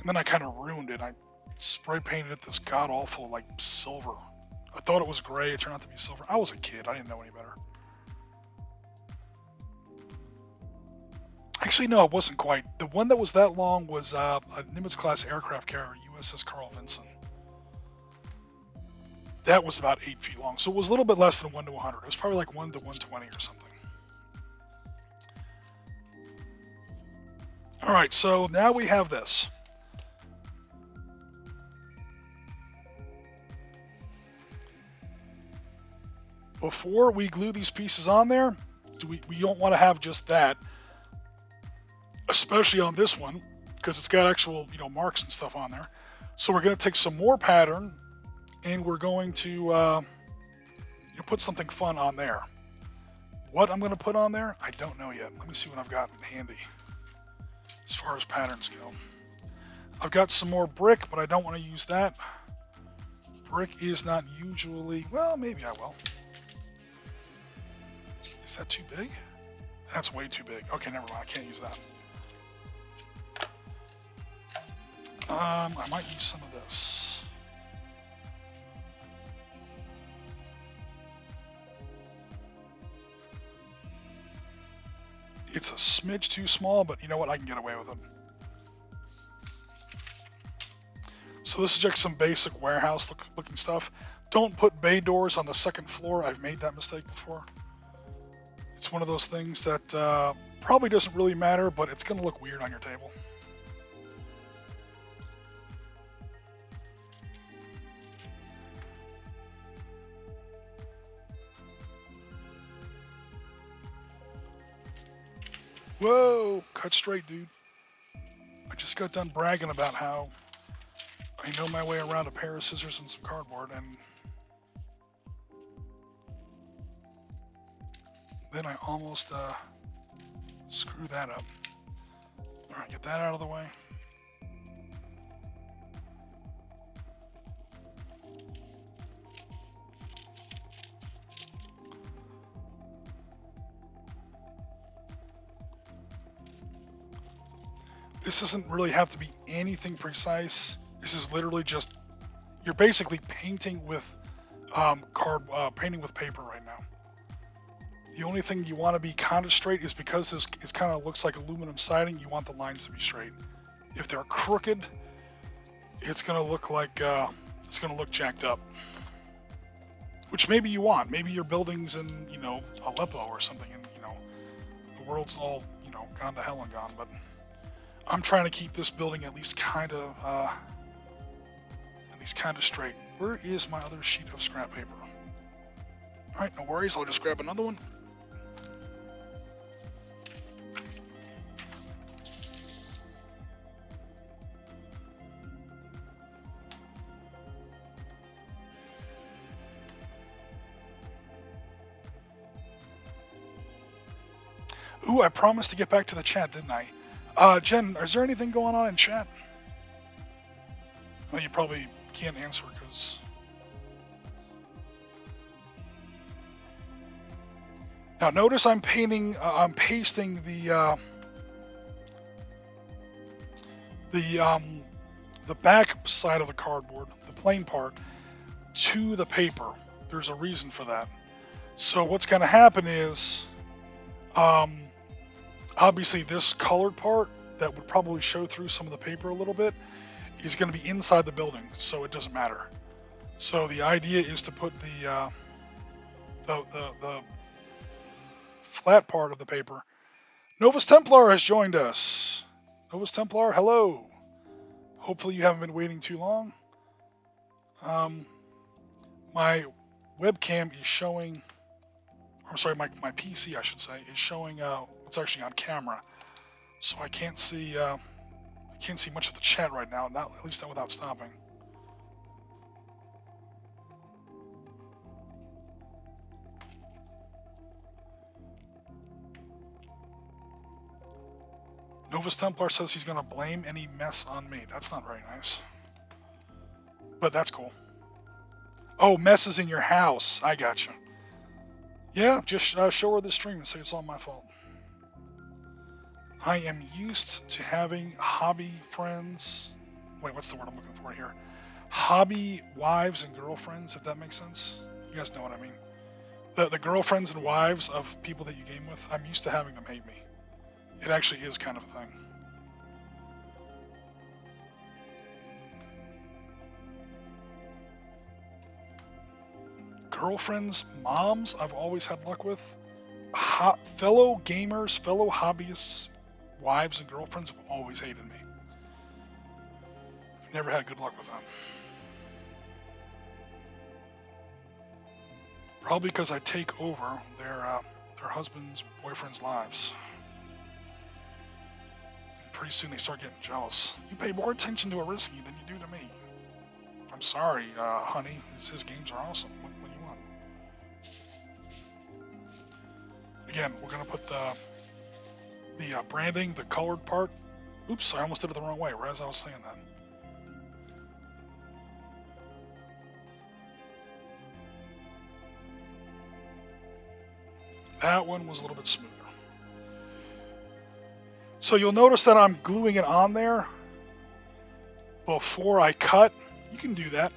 and then I kind of ruined it. I spray painted it this god awful like silver. I thought it was gray. It turned out to be silver. I was a kid. I didn't know any better. Actually, no, it wasn't quite. The one that was that long was a Nimitz-class aircraft carrier, USS Carl Vinson. That was about 8 feet long, so it was a little bit less than 1 to 100. It was probably like 1 to 120 or something. All right, so now we have this. Before we glue these pieces on there, we don't want to have just that, especially on this one, because it's got actual marks and stuff on there. So we're going to take some more pattern, and we're going to put something fun on there. What I'm going to put on there, I don't know yet. Let me see what I've got handy as far as patterns go. I've got some more brick, but I don't want to use that. Brick is not usually, well, maybe I will. Is that too big? That's way too big. Okay, never mind. I can't use that. I might use some of this. It's a smidge too small, but you know what? I can get away with it. So this is just some basic warehouse looking stuff. Don't put bay doors on the second floor. I've made that mistake before. It's one of those things that probably doesn't really matter, but it's going to look weird on your table. Whoa, cut straight, dude. I just got done bragging about how I know my way around a pair of scissors and some cardboard, and then I almost screwed that up. All right, get that out of the way. This doesn't really have to be anything precise. This is literally just, you're basically painting with painting with paper right now. The only thing you want to be kind of straight is because this it kind of looks like aluminum siding, you want the lines to be straight. If they're crooked, it's going to look like, it's going to look jacked up. Which maybe you want. Maybe your building's in, Aleppo or something, and, the world's all, gone to hell and gone, but I'm trying to keep this building at least kind of straight. Where is my other sheet of scrap paper? All right, no worries. I'll just grab another one. Ooh, I promised to get back to the chat, didn't I? Jen, is there anything going on in chat? Well, you probably can't answer because... Now notice I'm pasting the back side of the cardboard, the plain part, to the paper. There's a reason for that. So what's going to happen is, obviously this colored part that would probably show through some of the paper a little bit is going to be inside the building, so it doesn't matter. So the idea is to put the flat part of the paper. Novus Templar has joined us. Novus Templar, hello. Hopefully you haven't been waiting too long. My webcam is showing, I'm sorry, my PC, I should say, is showing what's actually on camera. So I can't see Can't see much of the chat right now, not at least not without stopping. Novus Templar says he's going to blame any mess on me. That's not very nice. But that's cool. Oh, messes in your house. I gotcha. Yeah, just show her the stream and say it's all my fault. I am used to having hobby friends. Wait, what's the word I'm looking for here? Hobby wives and girlfriends, if that makes sense. You guys know what I mean. The girlfriends and wives of people that you game with, I'm used to having them hate me. It actually is kind of a thing. Girlfriends, moms, I've always had luck with. Fellow gamers, fellow hobbyists, wives and girlfriends have always hated me. Never had good luck with them. Probably because I take over their husbands, boyfriends' lives. And pretty soon they start getting jealous. You pay more attention to a risky than you do to me. I'm sorry, honey. His games are awesome. What do you want? Again, we're gonna put the branding, the colored part. Oops, I almost did it the wrong way. Right as I was saying that. That one was a little bit smoother. So you'll notice that I'm gluing it on there before I cut. You can do that.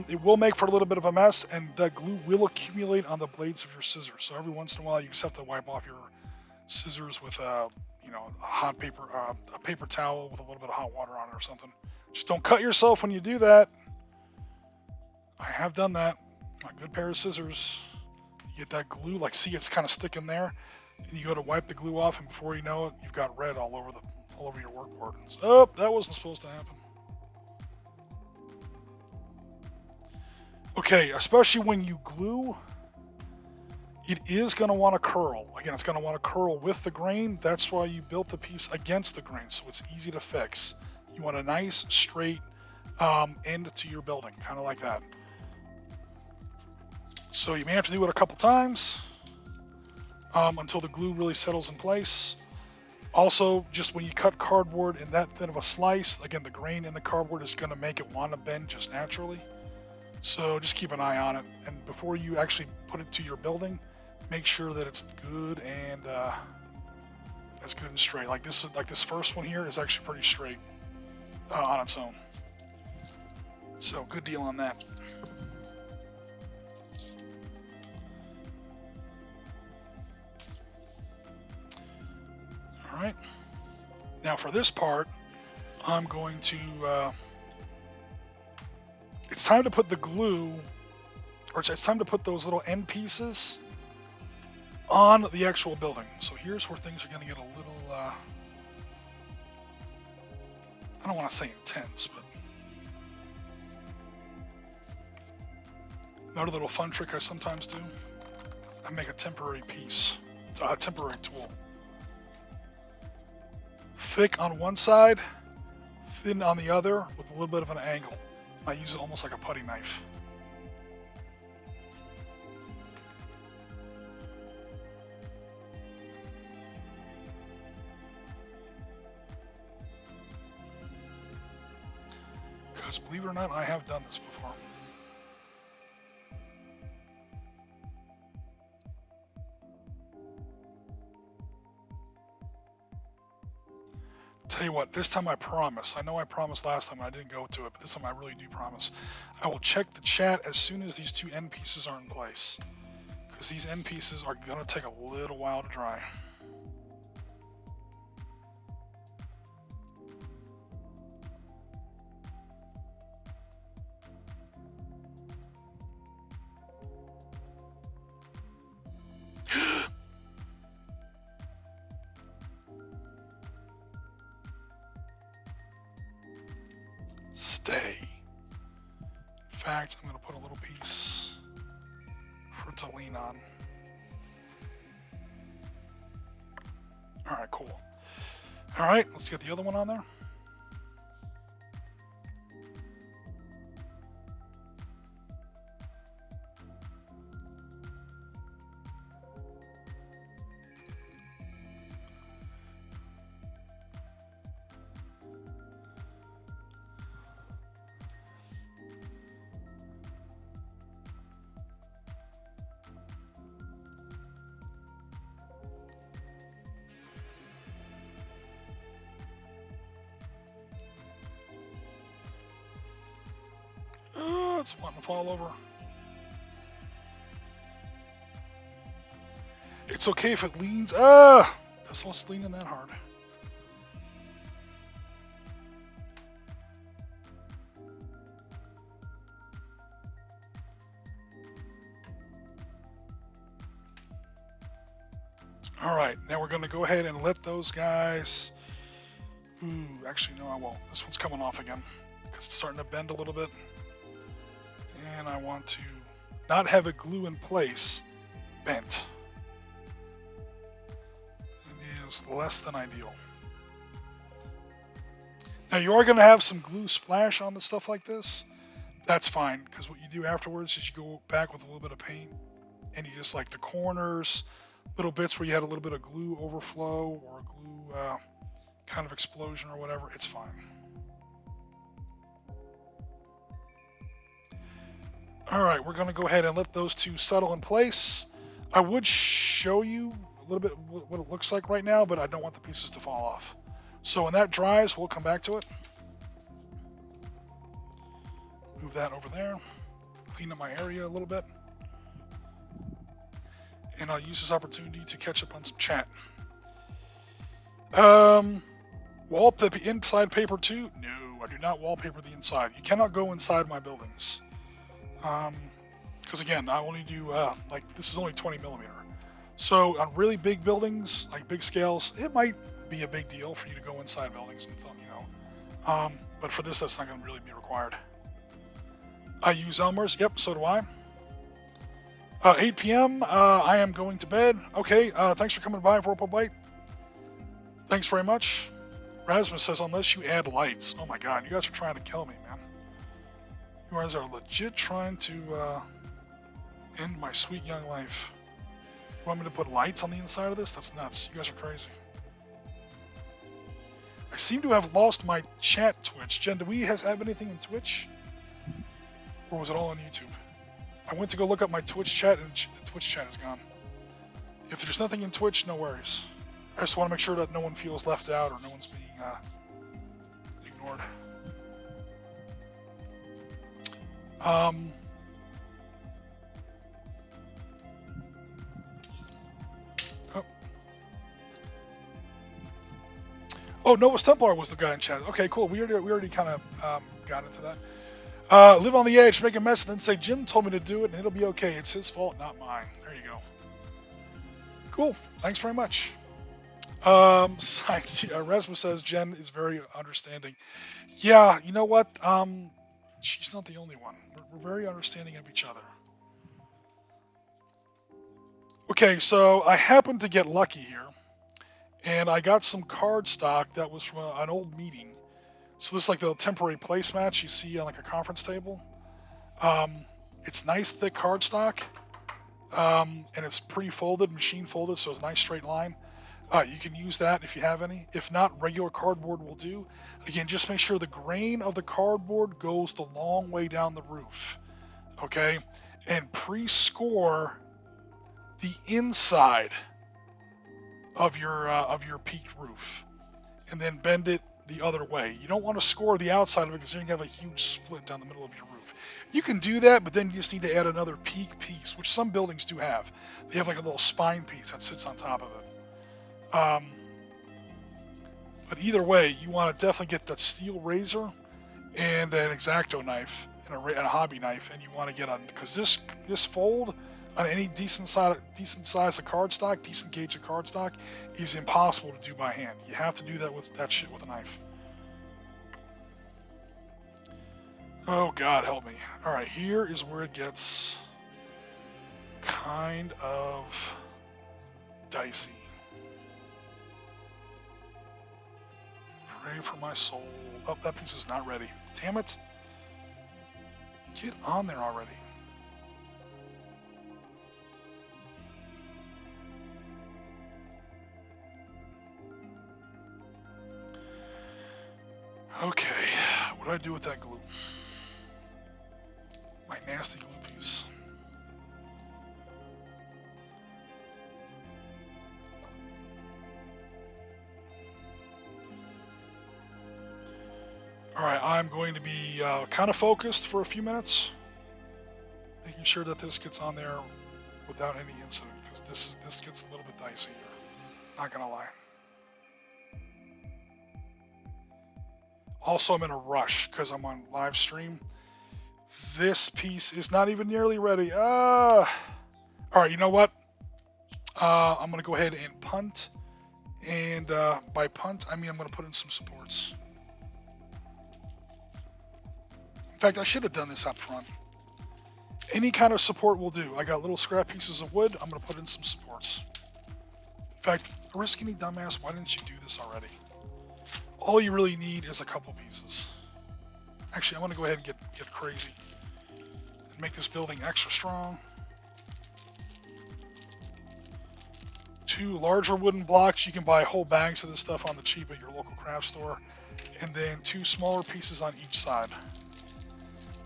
It will make for a little bit of a mess, and the glue will accumulate on the blades of your scissors. So every once in a while, you just have to wipe off your scissors with a hot paper, a paper towel with a little bit of hot water on it or something. Just don't cut yourself when you do that. I have done that. A good pair of scissors. You get that glue, like see it's kind of sticking there, and you go to wipe the glue off, and before you know it, you've got red all over your workboard. Oh, that wasn't supposed to happen. Okay, especially when you glue, it is going to want to curl. Again, it's going to want to curl with the grain. That's why you built the piece against the grain, so it's easy to fix. You want a nice, straight end to your building, kind of like that. So you may have to do it a couple times until the glue really settles in place. Also, just when you cut cardboard in that thin of a slice, again, the grain in the cardboard is going to make it want to bend just naturally. So just keep an eye on it. And before you actually put it to your building, make sure that it's good and it's good and straight. Like this first one here is actually pretty straight on its own. So good deal on that. All right. Now for this part, I'm going to. It's time to put the glue, or it's time to put those little end pieces on the actual building. So here's where things are going to get a little. I don't want to say intense, but another little fun trick I sometimes do. I make a temporary piece, a temporary tool. Thick on one side, thin on the other, with a little bit of an angle. I use it almost like a putty knife. Because believe it or not, I have done this before. Tell you what, this time I promise. I know I promised last time and I didn't go to it, but this time I really do promise. I will check the chat as soon as these two end pieces are in place. Because these end pieces are going to take a little while to dry. Stay. In fact, I'm going to put a little piece for it to lean on. Alright, cool. Alright, let's get the other one on there. Oh, it's wanting to fall over. It's okay if it leans. That's not leaning that hard. All right, now we're going to go ahead and let those guys. Ooh, actually, no, I won't. This one's coming off again because it's starting to bend a little bit. And I want to not have it glue in place bent. It is less than ideal. Now, you are going to have some glue splash on the stuff like this. That's fine, because what you do afterwards is you go back with a little bit of paint and you just like the corners, little bits where you had a little bit of glue overflow or a glue kind of explosion or whatever, it's fine. All right, we're going to go ahead and let those two settle in place. I would show you a little bit what it looks like right now, but I don't want the pieces to fall off. So when that dries, we'll come back to it. Move that over there. Clean up my area a little bit. And I'll use this opportunity to catch up on some chat. Wallpaper inside paper too? No, I do not wallpaper the inside. You cannot go inside my buildings. Because again, I only do, like, this is only 20 millimeter. So on really big buildings, like big scales, it might be a big deal for you to go inside buildings and stuff, you know. But for this, that's not going to really be required. I use Elmer's. Yep, so do I. 8 p.m. I am going to bed. Okay, thanks for coming by, Vorpal Bite. Thanks very much. Rasmus says, unless you add lights. Oh my god, you guys are trying to kill me, man. You guys are legit trying to end my sweet young life. You want me to put lights on the inside of this? That's nuts. You guys are crazy. I seem to have lost my chat Twitch. Jen, do we have anything in Twitch? Or was it all on YouTube? I went to go look up my Twitch chat and the Twitch chat is gone. If there's nothing in Twitch, no worries. I just want to make sure that no one feels left out or no one's being ignored. Oh, Novus Templar was the guy in chat. Okay, cool. We already kind of got into that. Live on the edge, make a mess, and then say, Jim told me to do it, and it'll be okay. It's his fault, not mine. There you go. Cool. Thanks very much. Rasmus says Jen is very understanding. Yeah, you know what? She's not the only one. We're very understanding of each other. Okay, so I happened to get lucky here, and I got some card stock that was from an old meeting. So this is like the temporary placemats you see on like a conference table. It's nice thick cardstock, and it's pre-folded, machine folded, so it's a nice straight line. You can use that if you have any. If not, regular cardboard will do. Again, just make sure the grain of the cardboard goes the long way down the roof. Okay? And pre-score the inside of your peaked roof. And then bend it the other way. You don't want to score the outside of it because then you have a huge split down the middle of your roof. You can do that, but then you just need to add another peak piece, which some buildings do have. They have like a little spine piece that sits on top of it. But either way, you want to definitely get that steel razor and an X-Acto knife and a hobby knife, and you want to get on, because this fold on any decent size of cardstock, decent gauge of cardstock, is impossible to do by hand. You have to do that with that shit with a knife. Oh God, help me. All right, here is where it gets kind of dicey. Pray for my soul. Oh, that piece is not ready. Damn it. Get on there already. Okay, what do I do with that glue? My nasty glue piece. Alright, I'm going to be kind of focused for a few minutes. sure that this gets on there without any incident, because this gets a little bit dicey here. Not gonna lie. Also, I'm in a rush because I'm on live stream. This piece is not even nearly ready. All right, you know what? I'm gonna go ahead and punt, and by punt I mean I'm gonna put in some supports. In fact, I should have done this up front. Any kind of support will do. I got little scrap pieces of wood. I'm gonna put in some supports. In fact, Risky dumbass, why didn't you do this already? All you really need is a couple pieces. Actually, I'm gonna go ahead and get crazy and make this building extra strong. 2 larger wooden blocks. You can buy whole bags of this stuff on the cheap at your local craft store, and then 2 smaller pieces on each side.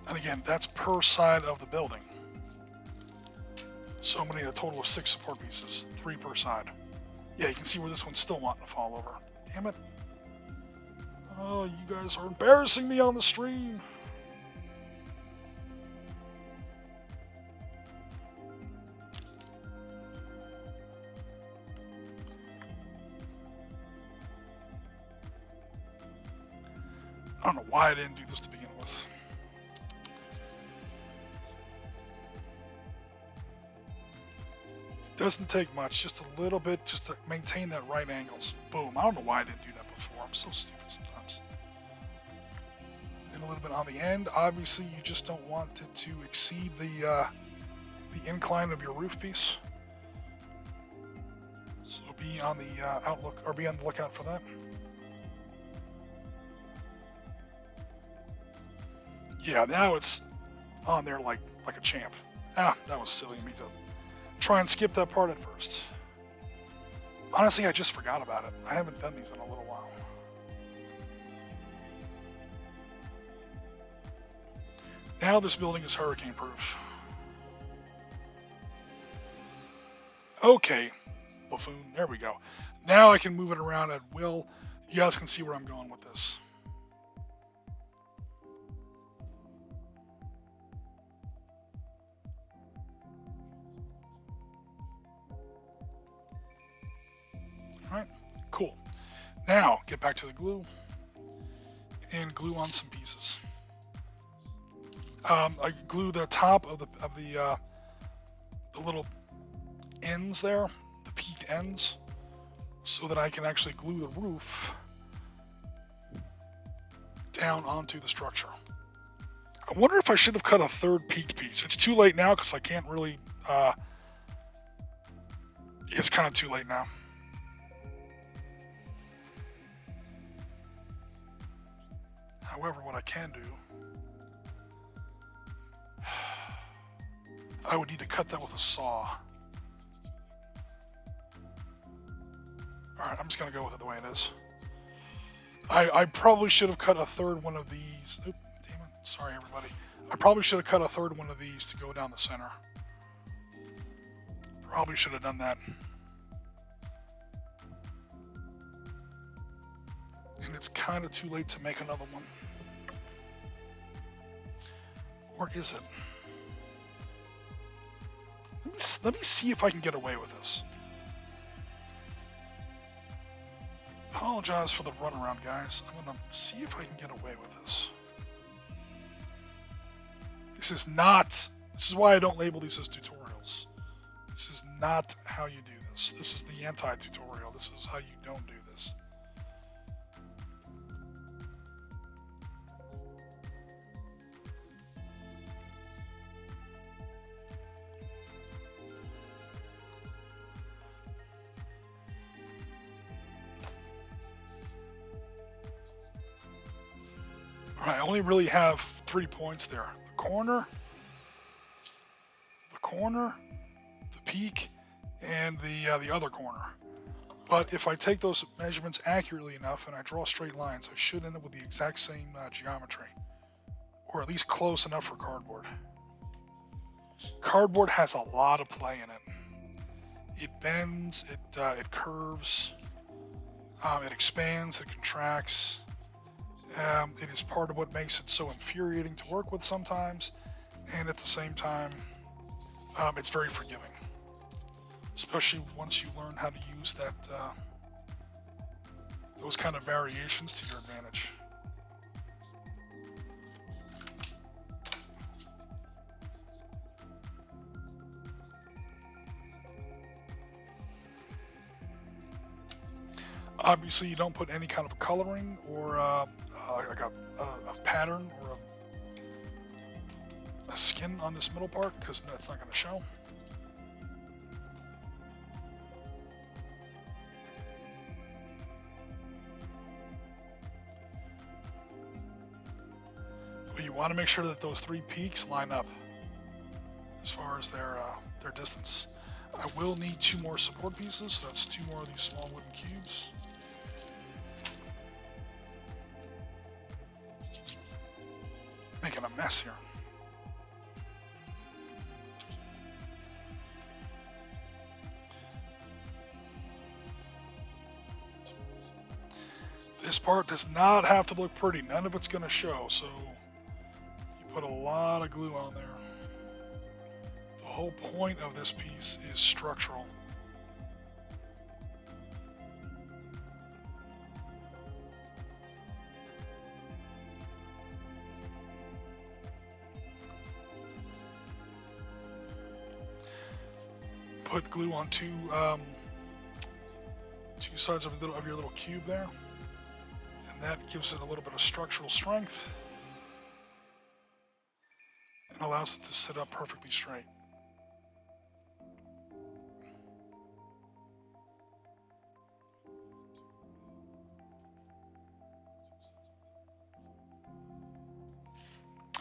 And again, that's per side of the building. So I'm gonna need a total of 6 support pieces, 3 per side. Yeah, you can see where this one's still wanting to fall over. Damn it. Oh, you guys are embarrassing me on the stream. I don't know why I didn't do this to begin with. It doesn't take much, just a little bit, just to maintain that right angles. Boom. I don't know why I didn't do that before. I'm so stupid sometimes. And a little bit on the end. Obviously, you just don't want it to exceed the incline of your roof piece. So be on the be on the lookout for that. Yeah, now it's on there like a champ. Ah, that was silly of me to try and skip that part at first. Honestly, I just forgot about it. I haven't done these in a little while. Now this building is hurricane proof. Okay, buffoon, there we go. Now I can move it around at will. You guys can see where I'm going with this. Alright, cool. Now, get back to the glue and glue on some pieces. I glue the top of the little ends there, the peaked ends, so that I can actually glue the roof down onto the structure. I wonder if I should have cut a 3rd peaked piece. It's too late now because I can't really, it's kind of too late now. However, what I can do, I would need to cut that with a saw. Alright, I'm just going to go with it the way it is. I probably should have cut a 3rd one of these. Oop, damn it. Sorry, everybody. I probably should have cut a 3rd one of these to go down the center. Probably should have done that. And it's kind of too late to make another one. Or is it? Let me see if I can get away with this. Apologize for the runaround, guys. I'm gonna see if I can get away with this. This is why I don't label these as tutorials. This is not how you do this. This is the anti-tutorial. This is how you don't do this. Alright, I only really have 3 points there. The corner, the peak, and the other corner. But if I take those measurements accurately enough and I draw straight lines, I should end up with the exact same geometry. Or at least close enough for cardboard. Cardboard has a lot of play in it. It bends, it curves, it expands, it contracts. It is part of what makes it so infuriating to work with sometimes, and at the same time, It's very forgiving, especially once you learn how to use that those kind of variations to your advantage. Obviously, you don't put any kind of coloring or like a pattern or a skin on this middle part because that's not going to show. But you want to make sure that those three peaks line up as far as their distance. I will need 2 more support pieces, so that's 2 more of these small wooden cubes. Making a mess here. This part does not have to look pretty. None of it's going to show, so you put a lot of glue on there. The whole point of this piece is structural. Put glue on two sides of your little cube there, and that gives it a little bit of structural strength and allows it to sit up perfectly straight.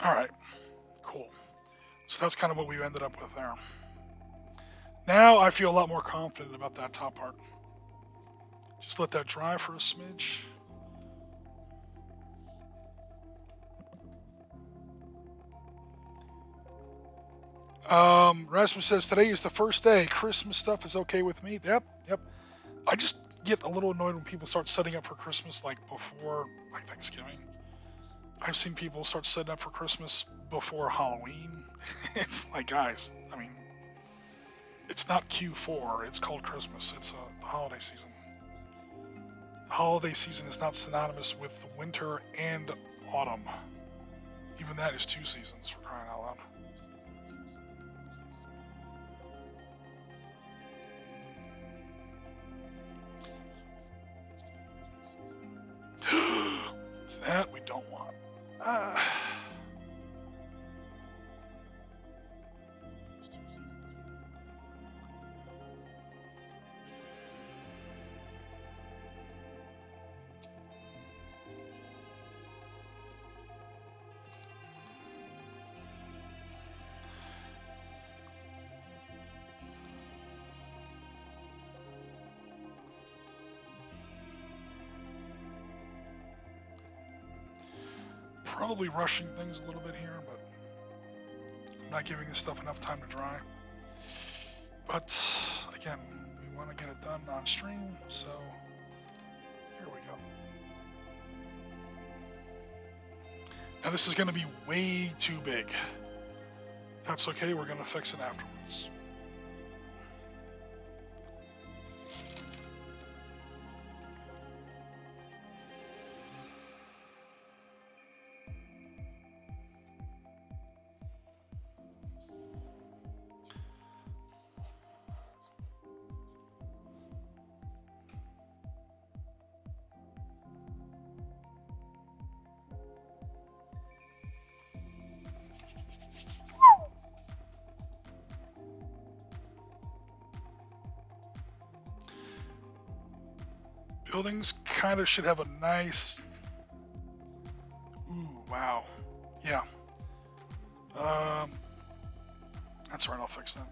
All right, cool. So that's kind of what we ended up with there. Now I feel a lot more confident about that top part. Just let that dry for a smidge. Rasmus says, today is the first day. Christmas stuff is okay with me. Yep. I just get a little annoyed when people start setting up for Christmas like before like Thanksgiving. I've seen people start setting up for Christmas before Halloween. It's like, guys, I mean, it's not Q4. It's called Christmas. It's the holiday season. The holiday season is not synonymous with winter and autumn. Even that is 2 seasons, for crying out loud. That we don't want. Probably rushing things a little bit here, but I'm not giving this stuff enough time to dry. But again, we want to get it done on stream, so here we go. Now this is going to be way too big. That's okay, we're going to fix it afterwards. Buildings kind of should have a nice, ooh, wow, yeah. That's right, I'll fix that.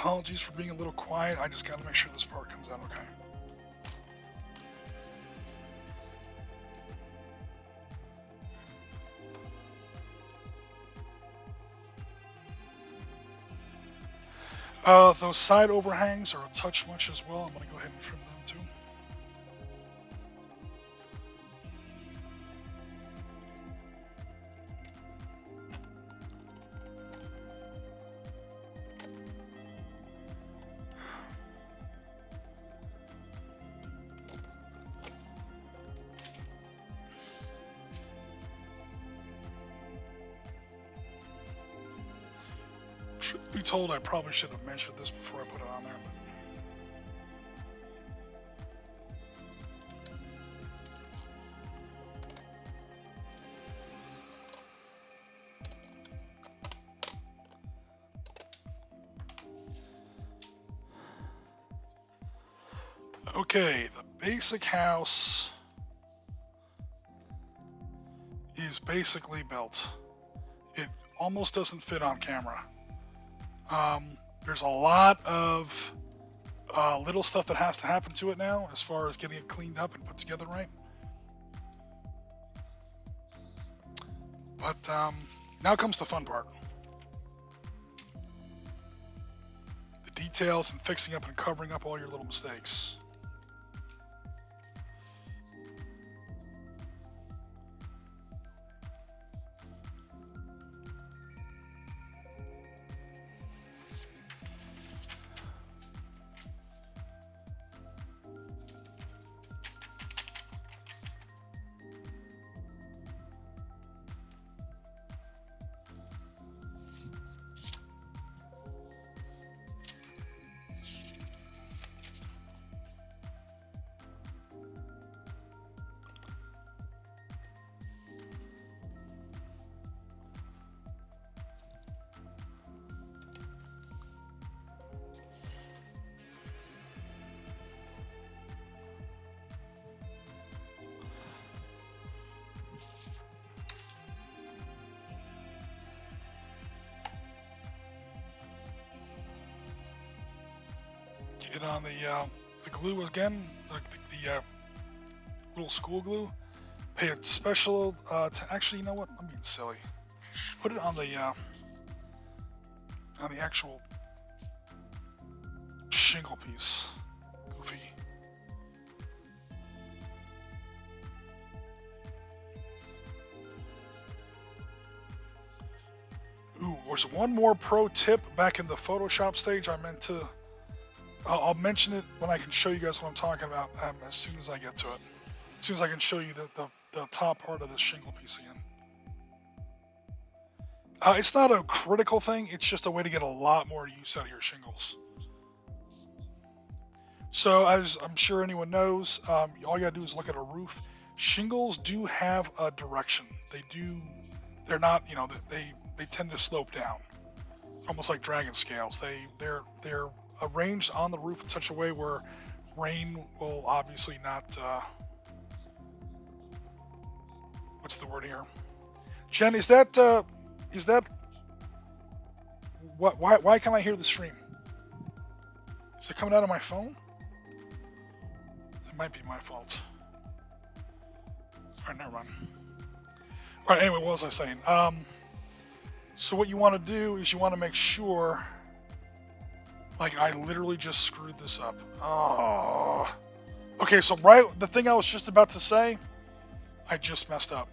Apologies for being a little quiet. I just got to make sure this part comes out okay. Those side overhangs are a touch much as well. I'm going to go ahead and trim them too. Truth be told, I probably should have measured this before I put it on there. But... Okay, the basic house is basically built. It almost doesn't fit on camera. There's a lot of little stuff that has to happen to it now as far as getting it cleaned up and put together right. But now comes the fun part. The details and fixing up and covering up all your little mistakes. Get on the glue again, the little school glue. Pay it special actually, you know what? I'm being silly. Put it on the actual shingle piece. Goofy. Ooh, there's one more pro tip back in the Photoshop stage I meant to... I'll mention it when I can show you guys what I'm talking about as soon as I get to it. As soon as I can show you the top part of this shingle piece again. It's not a critical thing, it's just a way to get a lot more use out of your shingles. So as I'm sure anyone knows, all you gotta do is look at a roof. Shingles do have a direction. They're not, you know, they tend to slope down. Almost like dragon scales. They're arranged on the roof in such a way where rain will obviously not, what's the word here? Jen, is that, why can't I hear the stream? Is it coming out of my phone? It might be my fault. Alright, never mind. Alright, anyway, what was I saying? So what you want to do is you want to make sure... Like, I literally just screwed this up. Oh. Okay, so the thing I was just about to say, I just messed up.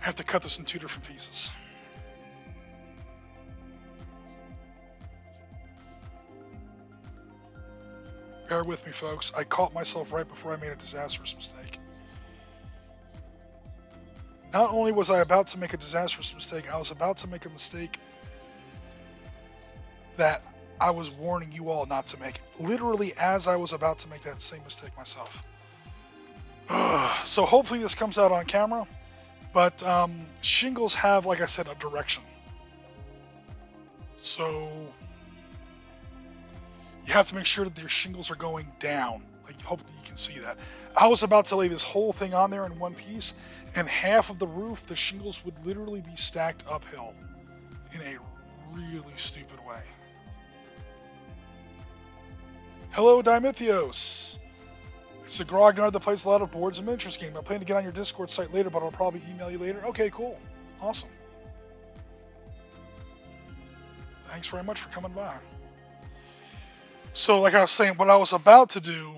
I have to cut this in 2 different pieces. Bear with me, folks. I caught myself right before I made a disastrous mistake. Not only was I about to make a disastrous mistake, I was about to make a mistake that I was warning you all not to make. Literally as I was about to make that same mistake myself. So hopefully this comes out on camera, but shingles have, like I said, a direction. So you have to make sure that your shingles are going down. Like, hope that you can see that. I was about to lay this whole thing on there in one piece, and half of the roof, the shingles would literally be stacked uphill in a really stupid way. Hello, Dimithios. It's a grognard that plays a lot of boards and miniatures game. I plan to get on your Discord site later, but I'll probably email you later. Okay, cool. Awesome. Thanks very much for coming by. So, like I was saying, what I was about to do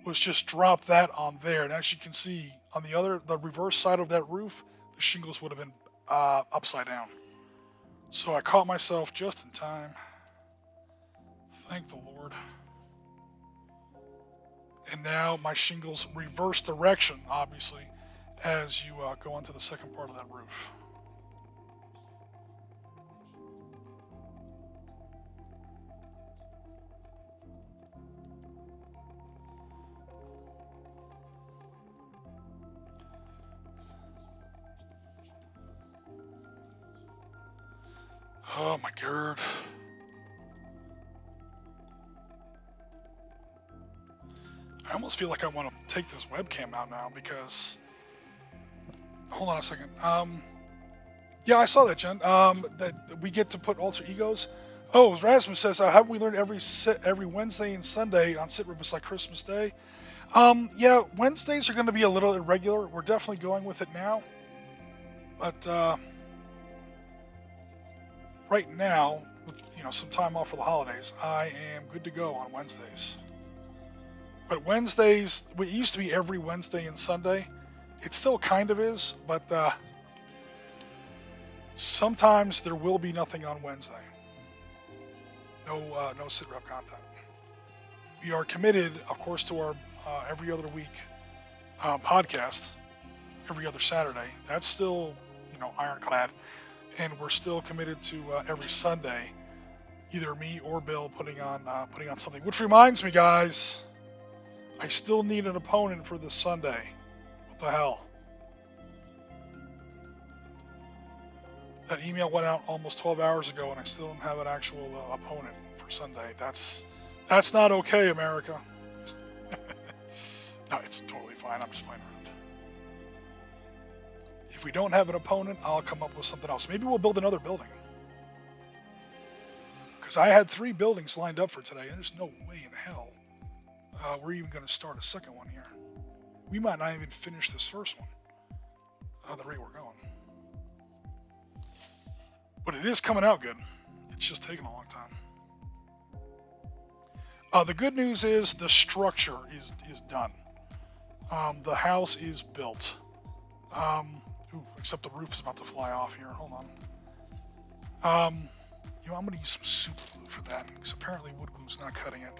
was just drop that on there. And as you can see, on the reverse side of that roof, the shingles would have been upside down. So I caught myself just in time. Thank the Lord. And now my shingles reverse direction, obviously, as you go onto the second part of that roof. Oh my god. I almost feel like I want to take this webcam out now because... Hold on a second. Yeah, I saw that, Jen. That we get to put alter egos. Oh, Rasmus says, haven't we learned every Wednesday and Sunday on Sitrep is like Christmas Day? Yeah, Wednesdays are going to be a little irregular. We're definitely going with it now. But right now, with some time off for the holidays, I am good to go on Wednesdays. But Wednesdays, it used to be every Wednesday and Sunday. It still kind of is, but sometimes there will be nothing on Wednesday. No Sitrep content. We are committed, of course, to our every other week podcast, every other Saturday. That's still, ironclad, and we're still committed to every Sunday, either me or Bill putting on something. Which reminds me, guys, I still need an opponent for this Sunday. What the hell? That email went out almost 12 hours ago, and I still don't have an actual opponent for Sunday. That's not okay, America. No, it's totally fine. I'm just playing around. If we don't have an opponent, I'll come up with something else. Maybe we'll build another building. Because I had 3 buildings lined up for today, and there's no way in hell we're even going to start a second one here. We might not even finish this first one the rate we're going. But it is coming out good. It's just taking a long time. The good news is the structure is done. The house is built. Except the roof is about to fly off here. Hold on. I'm going to use some super glue for that, because apparently wood glue's not cutting it.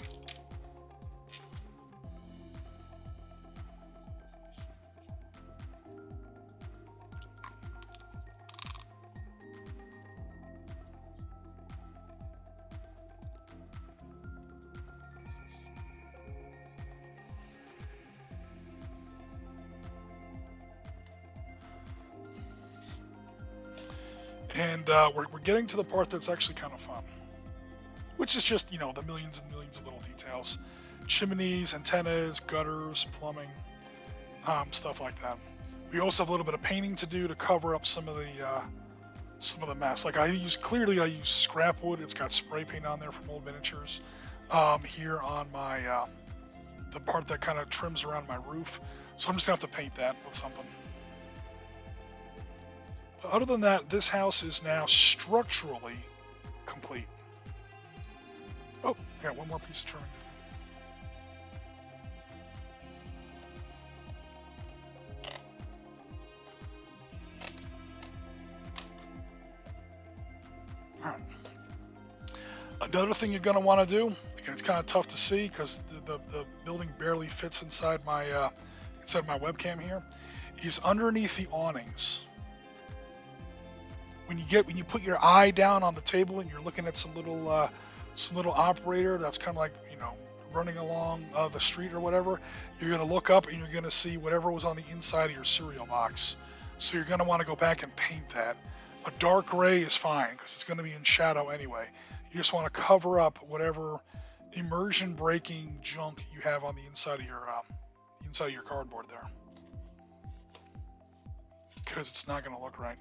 And we're getting to the part that's actually kind of fun, which is just, the millions and millions of little details. Chimneys, antennas, gutters, plumbing, stuff like that. We also have a little bit of painting to do to cover up some of the mess. Like I use scrap wood. It's got spray paint on there from old miniatures. Here on my the part that kind of trims around my roof. So I'm just gonna have to paint that with something. But other than that, this house is now structurally complete. Oh, I got one more piece of trimming. All right. Another thing you're going to want to do, again, it's kind of tough to see because the building barely fits inside my webcam here, is underneath the awnings. When you put your eye down on the table and you're looking at some little operator that's kind of like running along the street or whatever, you're going to look up and you're going to see whatever was on the inside of your cereal box. So you're going to want to go back and paint that. A dark gray is fine because it's going to be in shadow anyway. You just want to cover up whatever immersion breaking junk you have on the inside of your cardboard there, because it's not going to look right.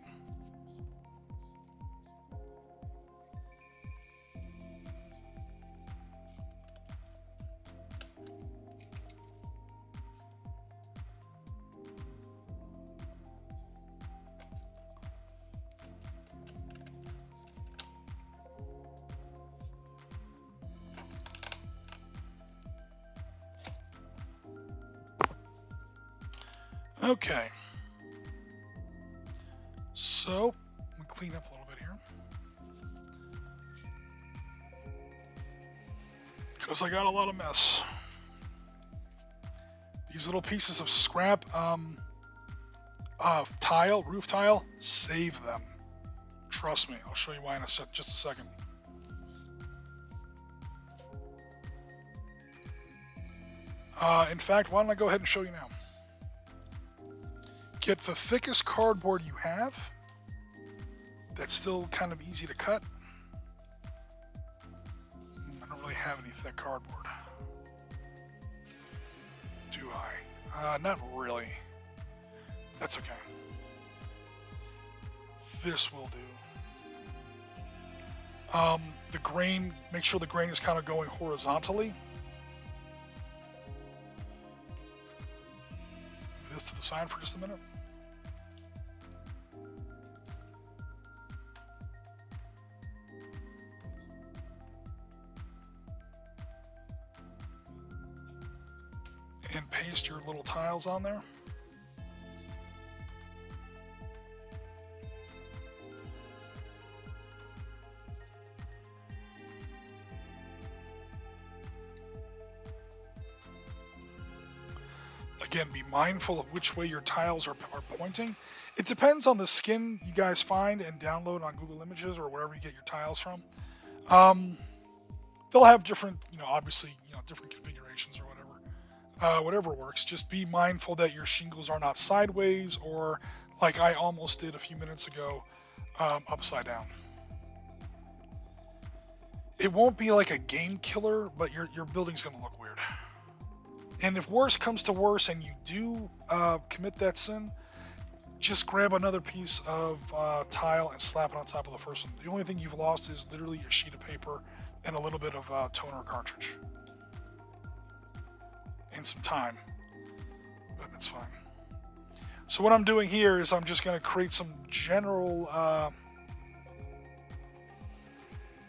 Okay. So, we clean up a little bit here. Because I got a lot of mess. These little pieces of scrap tile, roof tile, save them. Trust me. I'll show you why in just a second. In fact, why don't I go ahead and show you now? Get the thickest cardboard you have. That's still kind of easy to cut. I don't really have any thick cardboard. Do I? Not really. That's okay. This will do. The grain, make sure the grain is kind of going horizontally. Move this to the side for just a minute. And paste your little tiles on there. Again, be mindful of which way your tiles are pointing. It depends on the skin you guys find and download on Google Images or wherever you get your tiles from. They'll have different, obviously, different configurations or whatever. Whatever works. Just be mindful that your shingles are not sideways or, like I almost did a few minutes ago, upside down. It won't be like a game killer, but your building's going to look weird. And if worse comes to worse and you do commit that sin, just grab another piece of tile and slap it on top of the first one. The only thing you've lost is literally a sheet of paper and a little bit of toner cartridge. And some time. But it's fine. So what I'm doing here is I'm just going to create some general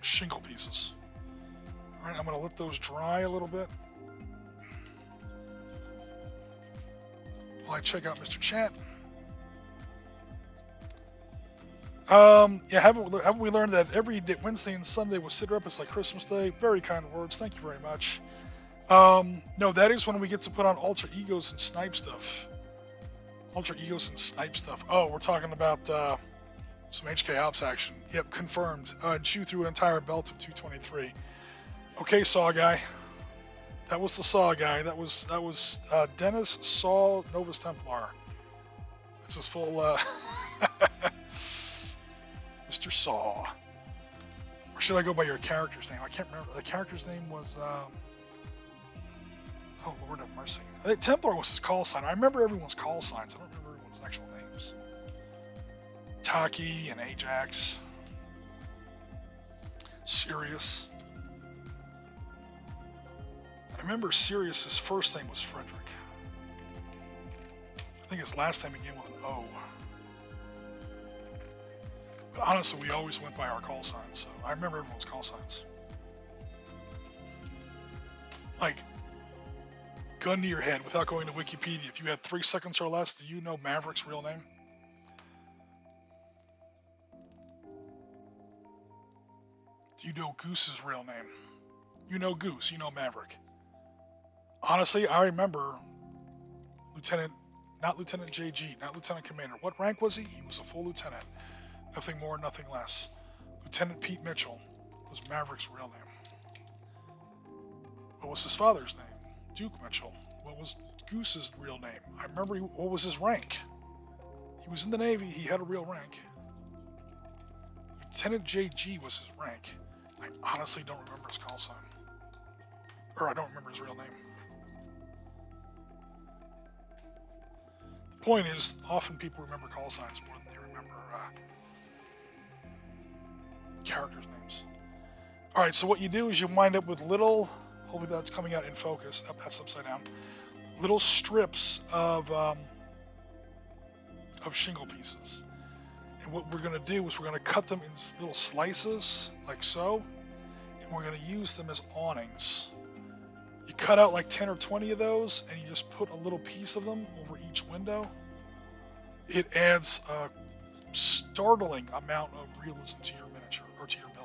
shingle pieces. Alright, I'm going to let those dry a little bit. While I check out Mr. Chat. Yeah, haven't we learned that every day, Wednesday and Sunday with Sitrep is like Christmas Day? Very kind words. Thank you very much. No, that is when we get to put on alter egos and snipe stuff. Alter egos and snipe stuff. Oh, we're talking about some HK Ops action. Yep, confirmed. Chew through an entire belt of 223. Okay, Saw Guy. That was the Saw Guy. That was Dennis Saw Novus Templar. That's his full Mr. Saw. Or should I go by your character's name? I can't remember. The character's name was oh, Lord have mercy. I think Templar was his call sign. I remember everyone's call signs. I don't remember everyone's actual names. Taki and Ajax. Sirius. I remember Sirius's first name was Frederick. I think his last name began with an O. But honestly, we always went by our call signs, so I remember everyone's call signs. Like, gun to your head without going to Wikipedia. If you had 3 seconds or less, do you know Maverick's real name? Do you know Goose's real name? You know Goose, you know Maverick. Honestly, I remember not Lieutenant JG, not Lieutenant Commander. What rank was he? He was a full lieutenant. Nothing more, nothing less. Lieutenant Pete Mitchell was Maverick's real name. What was his father's name? Duke Mitchell. What was Goose's real name? I remember what was his rank? He was in the Navy, he had a real rank. Lieutenant JG was his rank. I honestly don't remember his call sign. Or I don't remember his real name. The point is, often people remember call signs more than they remember characters' names. Alright, so what you do is you wind up with little, hopefully that's coming out in focus, that's upside down, little strips of shingle pieces. And what we're going to do is we're going to cut them in little slices, like so, and we're going to use them as awnings. You cut out like 10 or 20 of those, and you just put a little piece of them over each window, it adds a startling amount of realism to your miniature or to your building.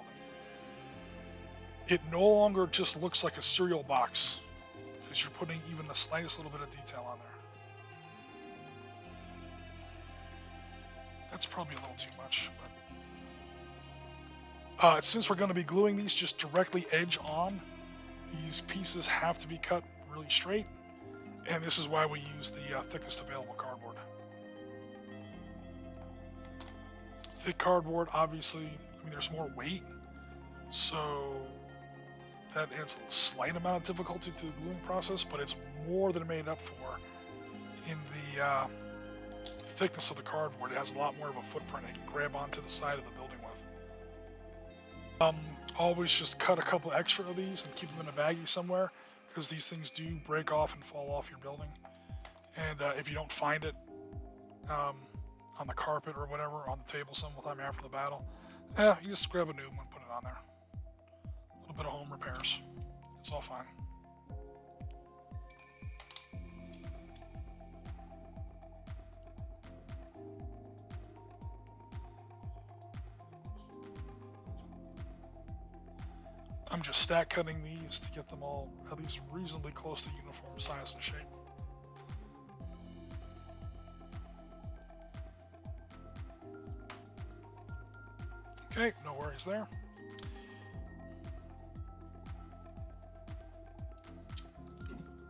It no longer just looks like a cereal box because you're putting even the slightest little bit of detail on there. That's probably a little too much, but since we're going to be gluing these just directly edge on, these pieces have to be cut really straight, and this is why we use the thickest available cardboard. Thick cardboard, obviously, I mean, there's more weight, so that adds a slight amount of difficulty to the gluing process, but it's more than made up for in the thickness of the cardboard. It has a lot more of a footprint it can grab onto the side of the building with. Always just cut a couple extra of these and keep them in a baggie somewhere, because these things do break off and fall off your building. And if you don't find it on the carpet or whatever, on the table sometime after the battle, you just grab a new one and put it on there. A little bit of home repairs. It's all fine. I'm just stack cutting these to get them all at least reasonably close to uniform size and shape. Okay, no worries there.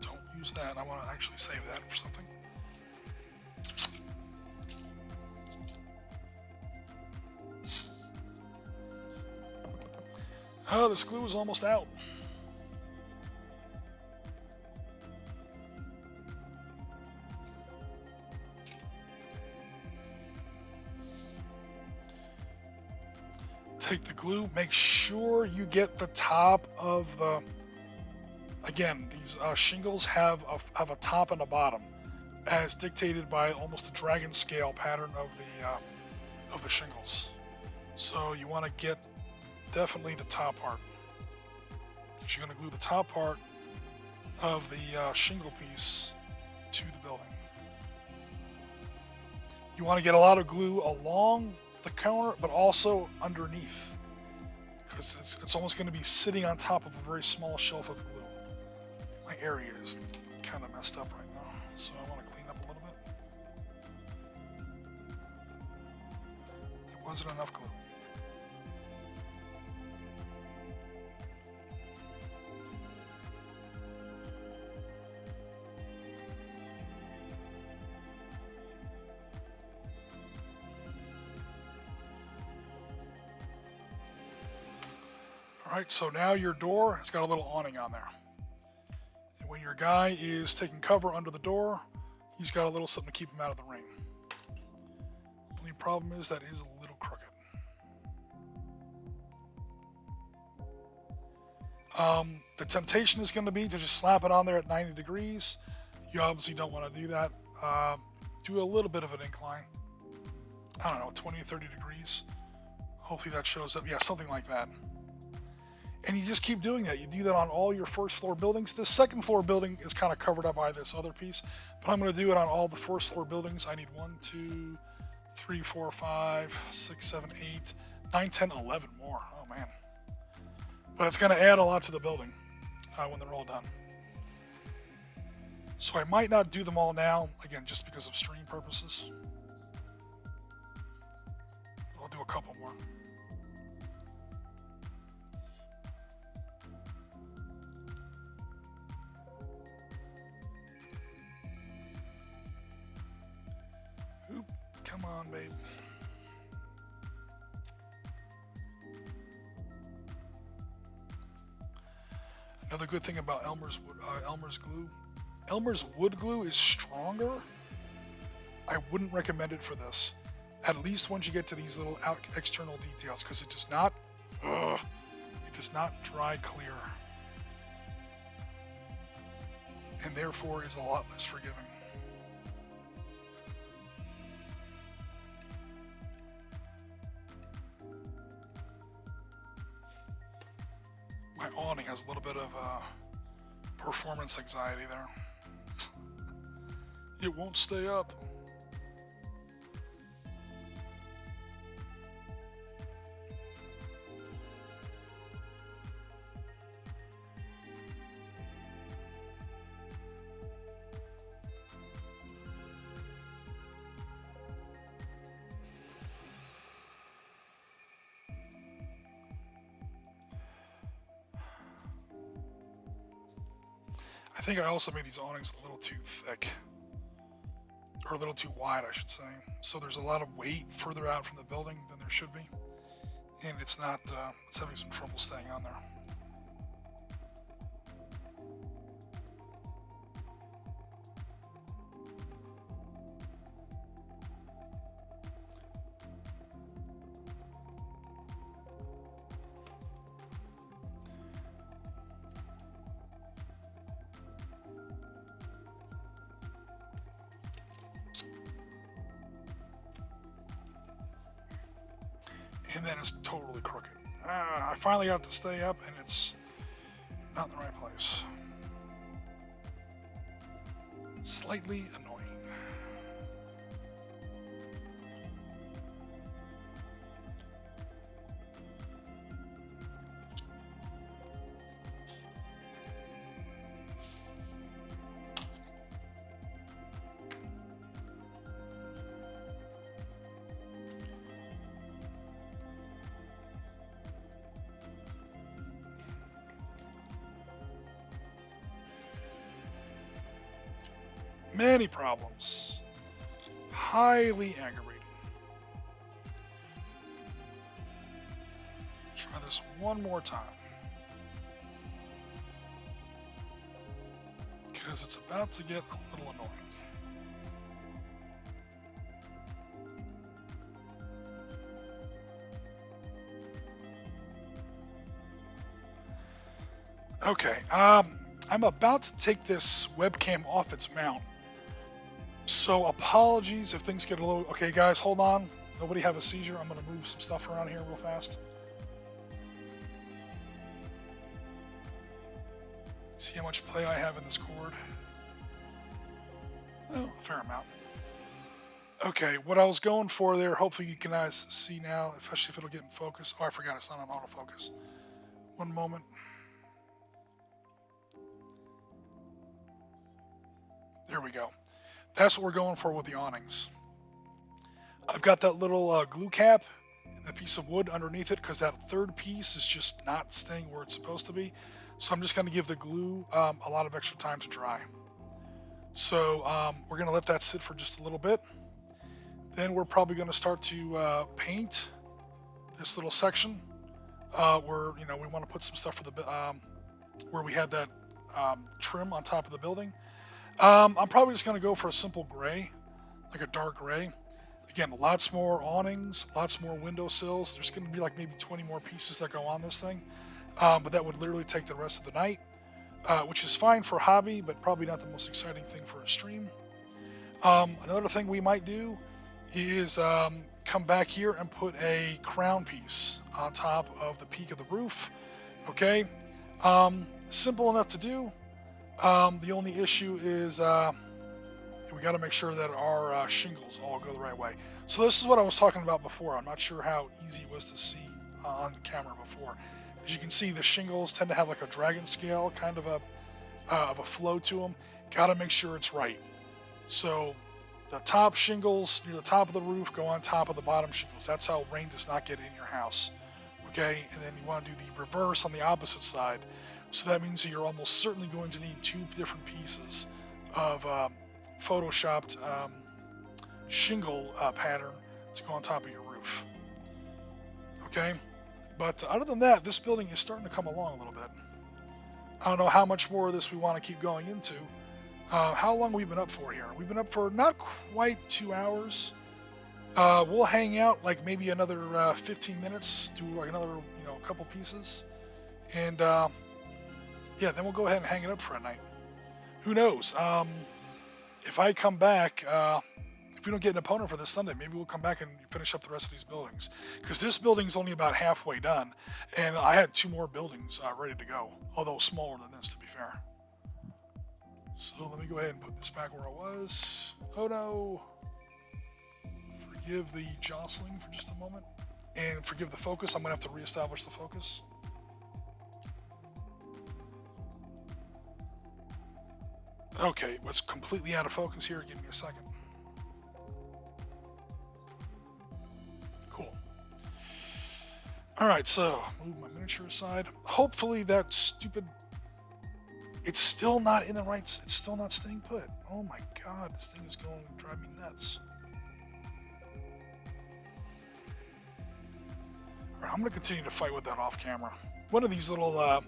Don't use that. I want to actually save that for something. Oh, this glue is almost out. Take the glue, make sure you get the top of the, again, these shingles have a top and a bottom, as dictated by almost the dragon scale pattern of the shingles. So you want to get definitely the top part, because you're going to glue the top part of the shingle piece to the building. You want to get a lot of glue along the counter, but also underneath, because it's almost going to be sitting on top of a very small shelf of glue. My area is kind of messed up right now, so I want to clean up a little bit. There wasn't enough glue. Alright, so now your door has got a little awning on there. And when your guy is taking cover under the door, he's got a little something to keep him out of the rain. Only problem is that is a little crooked. The temptation is going to be to just slap it on there at 90 degrees. You obviously don't want to do that. Do a little bit of an incline. I don't know, 20 or 30 degrees. Hopefully that shows up. Yeah, something like that. And you just keep doing that. You do that on all your first floor buildings. The second floor building is kind of covered up by this other piece, but I'm going to do it on all the first floor buildings. I need 1, 2, 3, 4, 5, 6, 7, 8, 9, 10, 11 more. Oh man. But it's going to add a lot to the building when they're all done. So I might not do them all now, again, just because of stream purposes. I'll do a couple more. Oop, come on, babe. Another good thing about Elmer's glue, Elmer's wood glue is stronger. I wouldn't recommend it for this. At least once you get to these little external details, because it does not dry clear, and therefore is a lot less forgiving. My awning has a little bit of performance anxiety there. It won't stay up. I think I also made these awnings a little too thick. Or a little too wide, I should say. So there's a lot of weight further out from the building than there should be. And it's not, it's having some trouble staying on there. And then it's totally crooked. I finally got it to stay up, and it's not in the right place. Slightly annoying. Many problems. Highly aggravating. Try this one more time. Because it's about to get a little annoying. Okay, I'm about to take this webcam off its mount. So apologies if things get a little... Okay, guys, hold on. Nobody have a seizure. I'm going to move some stuff around here real fast. See how much play I have in this cord? Oh, a fair amount. Okay, what I was going for there, hopefully you can guys see now, especially if it'll get in focus. Oh, I forgot it's not on autofocus. One moment. There we go. That's what we're going for with the awnings. I've got that little glue cap and the piece of wood underneath it because that third piece is just not staying where it's supposed to be. So I'm just going to give the glue a lot of extra time to dry. So we're going to let that sit for just a little bit. Then we're probably going to start to paint this little section where we want to put some stuff for the where we had that trim on top of the building. I'm probably just going to go for a simple gray, like a dark gray. Again, lots more awnings, lots more windowsills. There's going to be like maybe 20 more pieces that go on this thing, but that would literally take the rest of the night, which is fine for hobby, but probably not the most exciting thing for a stream. Another thing we might do is come back here and put a crown piece on top of the peak of the roof. Okay, simple enough to do. The only issue is we got to make sure that our shingles all go the right way. So this is what I was talking about before. I'm not sure how easy it was to see on camera before. As you can see, the shingles tend to have like a dragon scale kind of a flow to them. Got to make sure it's right. So the top shingles near the top of the roof go on top of the bottom shingles. That's how rain does not get in your house. Okay, and then you want to do the reverse on the opposite side. So that means that you're almost certainly going to need two different pieces of photoshopped shingle pattern to go on top of your roof. Okay, but other than that, this building is starting to come along a little bit. I don't know how much more of this we want to keep going into. How long have we been up for here? We've been up for not quite 2 hours. We'll hang out like maybe another 15 minutes, do like another couple pieces, and yeah, then we'll go ahead and hang it up for a night. Who knows? If I come back, if we don't get an opponent for this Sunday, maybe we'll come back and finish up the rest of these buildings. Because this building's only about halfway done, and I had 2 more buildings ready to go, although smaller than this, to be fair. So let me go ahead and put this back where it was. Oh no! Forgive the jostling for just a moment. And forgive the focus. I'm going to have to reestablish the focus. Okay, what's completely out of focus here? Give me a second. Cool. All right, so move my miniature aside. Hopefully that stupid It's still not in the right, it's still not staying put. Oh my god, this thing is going to drive me nuts. Alright, I'm going to continue to fight with that off camera. One of these little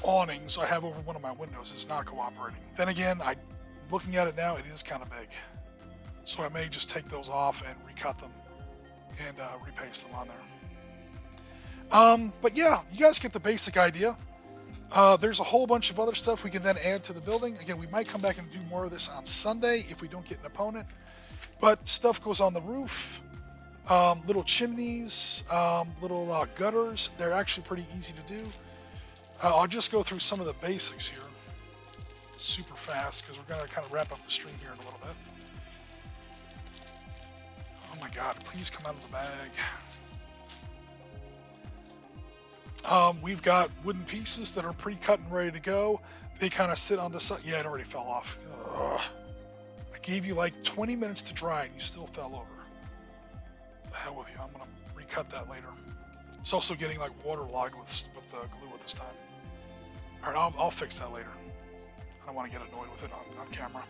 awnings I have over one of my windows is not cooperating. Then again, looking at it now, it is kind of big. So I may just take those off and recut them and repaste them on there. But yeah, you guys get the basic idea. There's a whole bunch of other stuff we can then add to the building. Again, we might come back and do more of this on Sunday if we don't get an opponent. But stuff goes on the roof. Little chimneys, little gutters. They're actually pretty easy to do. I'll just go through some of the basics here super fast because we're going to kind of wrap up the stream here in a little bit. Oh my god, please come out of the bag. We've got wooden pieces that are pre-cut and ready to go. They kind of sit on the side. Yeah, it already fell off. Ugh. I gave you like 20 minutes to dry and you still fell over. The hell with you. I'm going to recut that later. It's also getting like waterlogged with the glue at this time. Alright, I'll fix that later. I don't want to get annoyed with it on camera.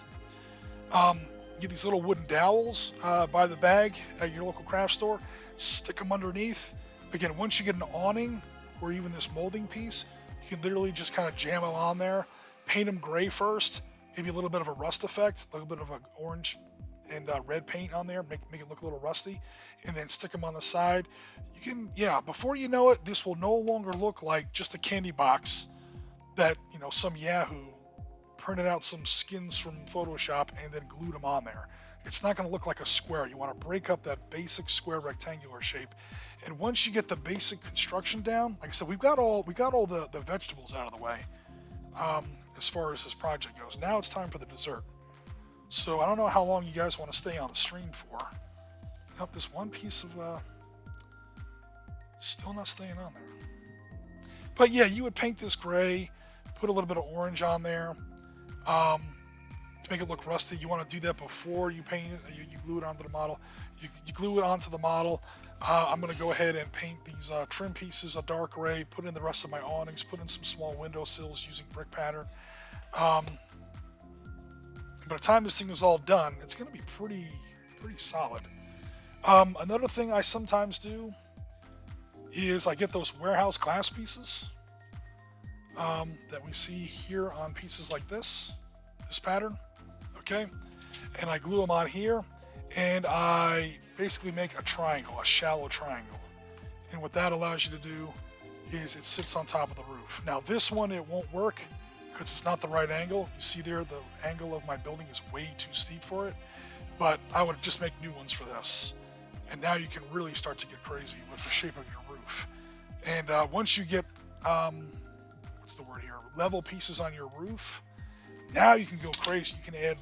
Get these little wooden dowels by the bag at your local craft store. Stick them underneath. Again, once you get an awning or even this molding piece, you can literally just kind of jam them on there. Paint them gray first. Maybe a little bit of a rust effect. A little bit of an orange and red paint on there. Make it look a little rusty. And then stick them on the side. You can, yeah, before you know it, this will no longer look like just a candy box that, you know, some Yahoo printed out some skins from Photoshop and then glued them on there. It's not going to look like a square. You want to break up that basic square rectangular shape. And once you get the basic construction down, like I said, we got all the vegetables out of the way as far as this project goes. Now it's time for the dessert. So I don't know how long you guys want to stay on the stream for. Nope, this one piece of still not staying on there. But yeah, you would paint this gray, put a little bit of orange on there. To make it look rusty, you want to do that before you paint it. You glue it onto the model. You glue it onto the model. I'm going to go ahead and paint these trim pieces a dark gray, put in the rest of my awnings, put in some small window sills using brick pattern. By the time this thing is all done, it's going to be pretty solid. Another thing I sometimes do is I get those warehouse glass pieces that we see here on pieces like this pattern, okay? And I glue them on here, and I basically make a triangle, a shallow triangle. And what that allows you to do is it sits on top of the roof. Now this one, it won't work because it's not the right angle. You see there, the angle of my building is way too steep for it, but I would just make new ones for this. And now you can really start to get crazy with the shape of your roof. And once you get, what's the word here, level pieces on your roof, now you can go crazy. You can add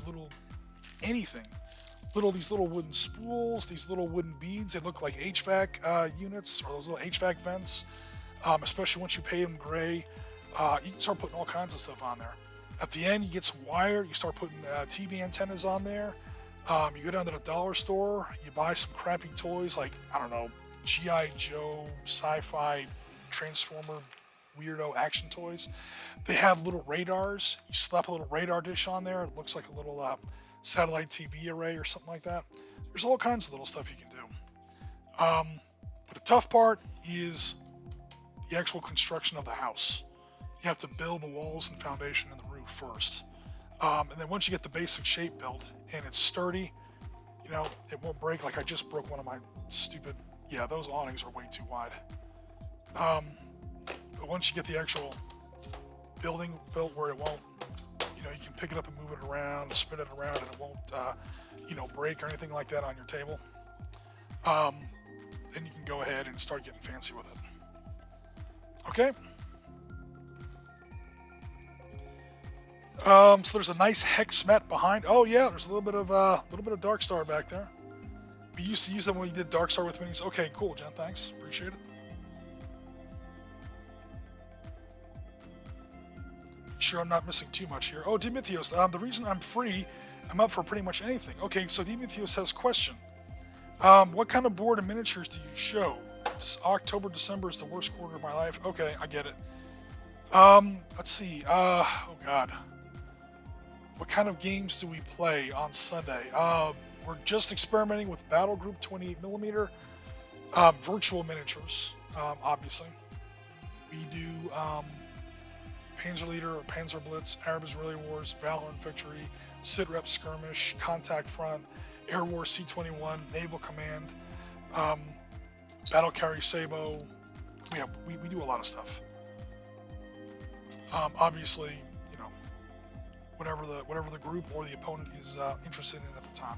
anything. These little wooden spools, these little wooden beads. They look like HVAC units or those little HVAC vents, especially once you paint them gray. You can start putting all kinds of stuff on there. At the end, you get some wire. You start putting TV antennas on there. You go down to the dollar store. You buy some crappy toys like, I don't know, G.I. Joe, sci-fi, Transformer, weirdo action toys. They have little radars. You slap a little radar dish on there. It looks like a little satellite TV array or something like that. There's all kinds of little stuff you can do. But the tough part is the actual construction of the house. You have to build the walls and foundation and the roof first. And then once you get the basic shape built and it's sturdy, you know, it won't break. Like I just broke one of my stupid, yeah, those awnings are way too wide. But once you get the actual building built where it won't, you know, you can pick it up and move it around, spin it around, and it won't, you know, break or anything like that on your table. Then you can go ahead and start getting fancy with it. Okay. So there's a nice hex mat behind. Oh yeah, there's a little bit of Dark Star back there. We used to use them when you did Dark Star with minis. Okay, cool, Jen. Thanks, appreciate it. Sure, I'm not missing too much here. Oh, Dimitrios, the reason I'm free, I'm up for pretty much anything. Okay, so Dimitrios has a question. What kind of board and miniatures do you show? October, December is the worst quarter of my life. Okay, I get it. Let's see. Oh God. What kind of games do we play on Sunday? We're just experimenting with Battle Group 28mm, virtual miniatures, obviously. We do Panzer Leader or Panzer Blitz, Arab Israeli Wars, Valor and Victory, Sitrep Skirmish, Contact Front, Air War C-21, Naval Command, Battle Carry Sabo. We do a lot of stuff. Obviously, you know, whatever the group or the opponent is interested in at the time.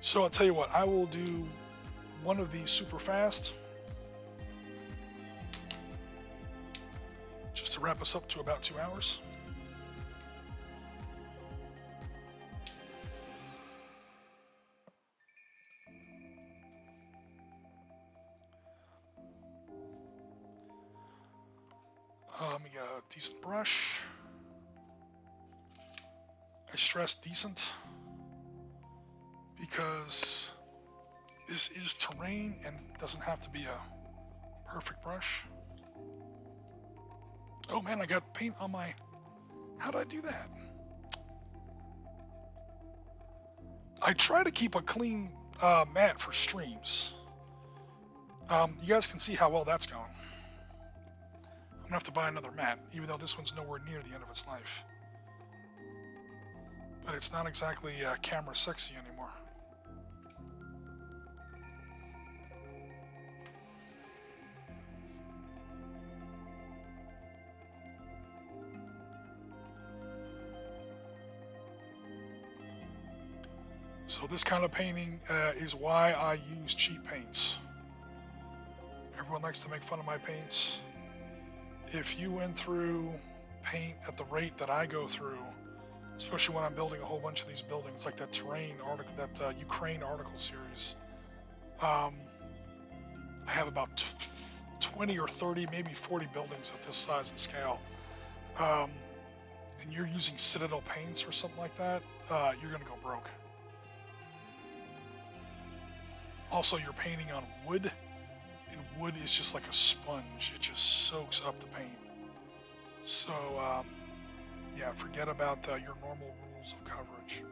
So I'll tell you what, I will do one of these super fast, just to wrap us up to about 2 hours. We got a decent brush. I stress decent because this is terrain and doesn't have to be a perfect brush. Oh man, I got paint on my... How'd I do that? I try to keep a clean mat for streams. You guys can see how well that's going. I'm gonna have to buy another mat, even though this one's nowhere near the end of its life. But it's not exactly camera sexy anymore. So this kind of painting is why I use cheap paints. Everyone likes to make fun of my paints. If you went through paint at the rate that I go through, especially when I'm building a whole bunch of these buildings, like that terrain article, that Ukraine article series, I have about 20 or 30, maybe 40 buildings at this size and scale. And you're using Citadel paints or something like that, you're gonna go broke. Also, you're painting on wood, and wood is just like a sponge. It just soaks up the paint. So, yeah, forget about your normal rules of coverage.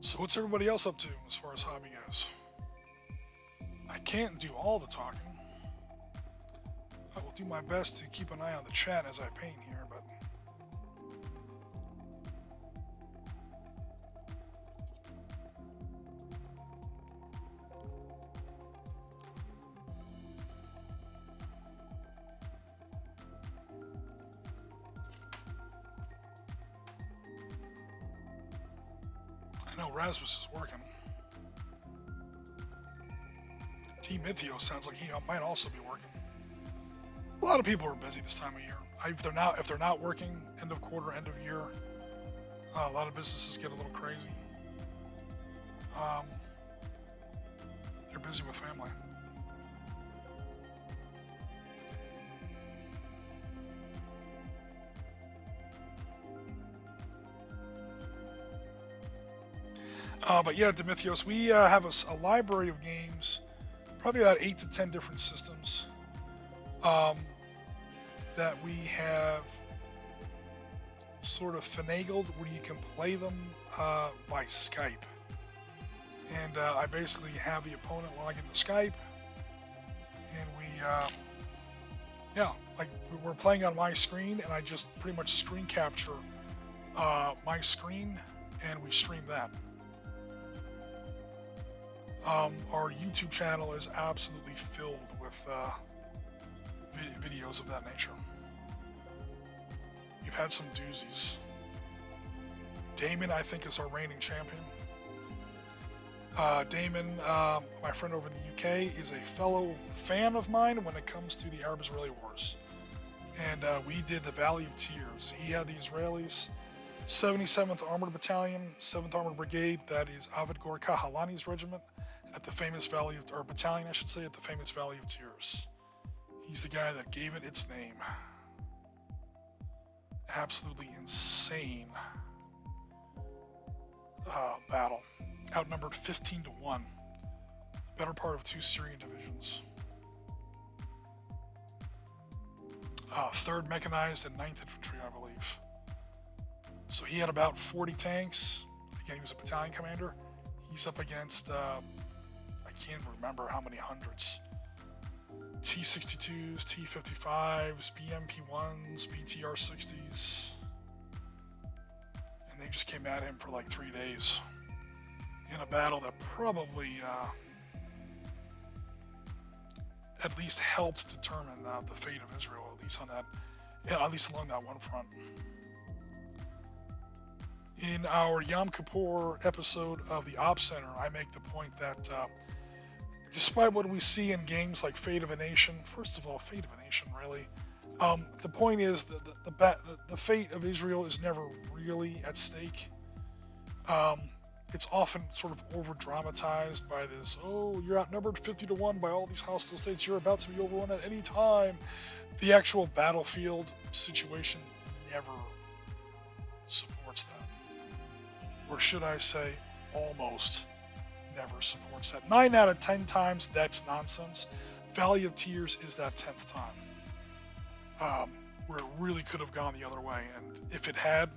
So what's everybody else up to as far as hobby goes? I can't do all the talking. I will do my best to keep an eye on the chat as I paint here, but... I know Rasmus is working. Team Mythio sounds like he might also be working. A lot of people are busy this time of year. If they're not working, end of quarter, end of year, a lot of businesses get a little crazy. They're busy with family. But yeah, Demethios, we have a library of games, probably about 8 to 10 different systems that we have sort of finagled where you can play them by Skype. And I basically have the opponent log into Skype, and we're playing on my screen, and I just pretty much screen capture my screen, and we stream that. Our YouTube channel is absolutely filled with videos of that nature. We've had some doozies. Damon, I think, is our reigning champion. Damon, my friend over in the UK, is a fellow fan of mine when it comes to the Arab-Israeli wars. And we did the Valley of Tears. He had the Israelis, 77th Armored Battalion, 7th Armored Brigade, that is Avigdor Kahalani's regiment, at the famous Valley of, or battalion I should say, at the famous Valley of Tears. He's the guy that gave it its name. Absolutely insane battle. Outnumbered 15 to 1. Better part of 2 Syrian divisions. 3rd Mechanized and 9th Infantry, I believe. So he had about 40 tanks. Again, he was a battalion commander. He's up against, I can't remember how many hundreds. T-62s, T-55s, BMP-1s, BTR-60s. And they just came at him for like 3 days. In a battle that probably at least helped determine the fate of Israel, at least on that, at least along that one front. In our Yom Kippur episode of the Ops Center, I make the point that despite what we see in games like Fate of a Nation, first of all, Fate of a Nation, really, the point is the fate of Israel is never really at stake. It's often sort of over-dramatized by this, oh, you're outnumbered 50 to 1 by all these hostile states, you're about to be overrun at any time. The actual battlefield situation never supports that. Or should I say, almost never supports that. 9 out of 10 times, that's nonsense. Valley of Tears is that 10th time. Where it really could have gone the other way. And if it had,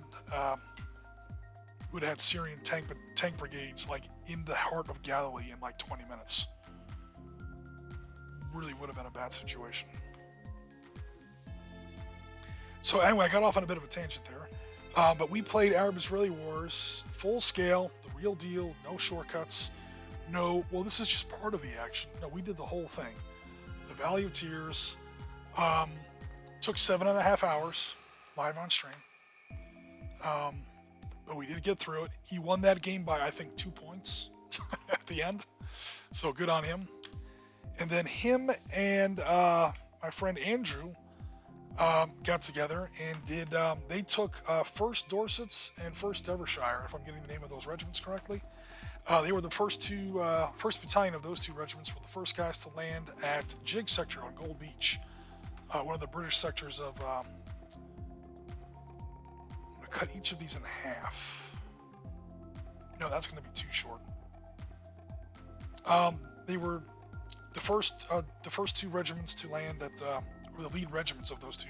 would have had Syrian tank brigades like in the heart of Galilee in like 20 minutes. Really would have been a bad situation. So anyway, I got off on a bit of a tangent there. But we played Arab-Israeli wars, full scale, the real deal, no shortcuts, no, well, this is just part of the action. No, we did the whole thing. The Valley of Tears took 7.5 hours live on stream. But we did get through it. He won that game by, I think, 2 points at the end. So good on him. And then him and my friend Andrew got together and did, they took 1st Dorsets and 1st Derbyshire, if I'm getting the name of those regiments correctly. They were the first battalion of those 2 regiments were the first guys to land at Jig Sector on Gold Beach, one of the British sectors of, cut each of these in half. No, that's going to be too short. They were the first 2 regiments to land at, or the lead regiments of those 2,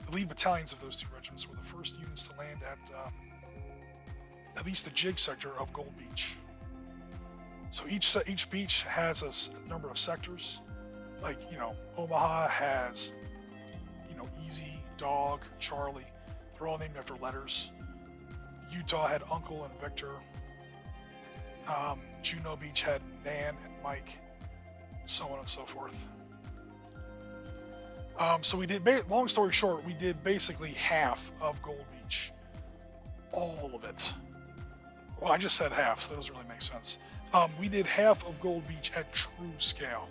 the lead battalions of those 2 regiments were the first units to land at least the Jig sector of Gold Beach. So each beach has a number of sectors. Like, Omaha has, Easy, Dog, Charlie. They're all named after letters. Utah had Uncle and Victor. Juneau Beach had Nan and Mike, so on and so forth. So we did, long story short, we did basically half of Gold Beach. All of it. Well, I just said half, so that doesn't really make sense. We did half of Gold Beach at true scale.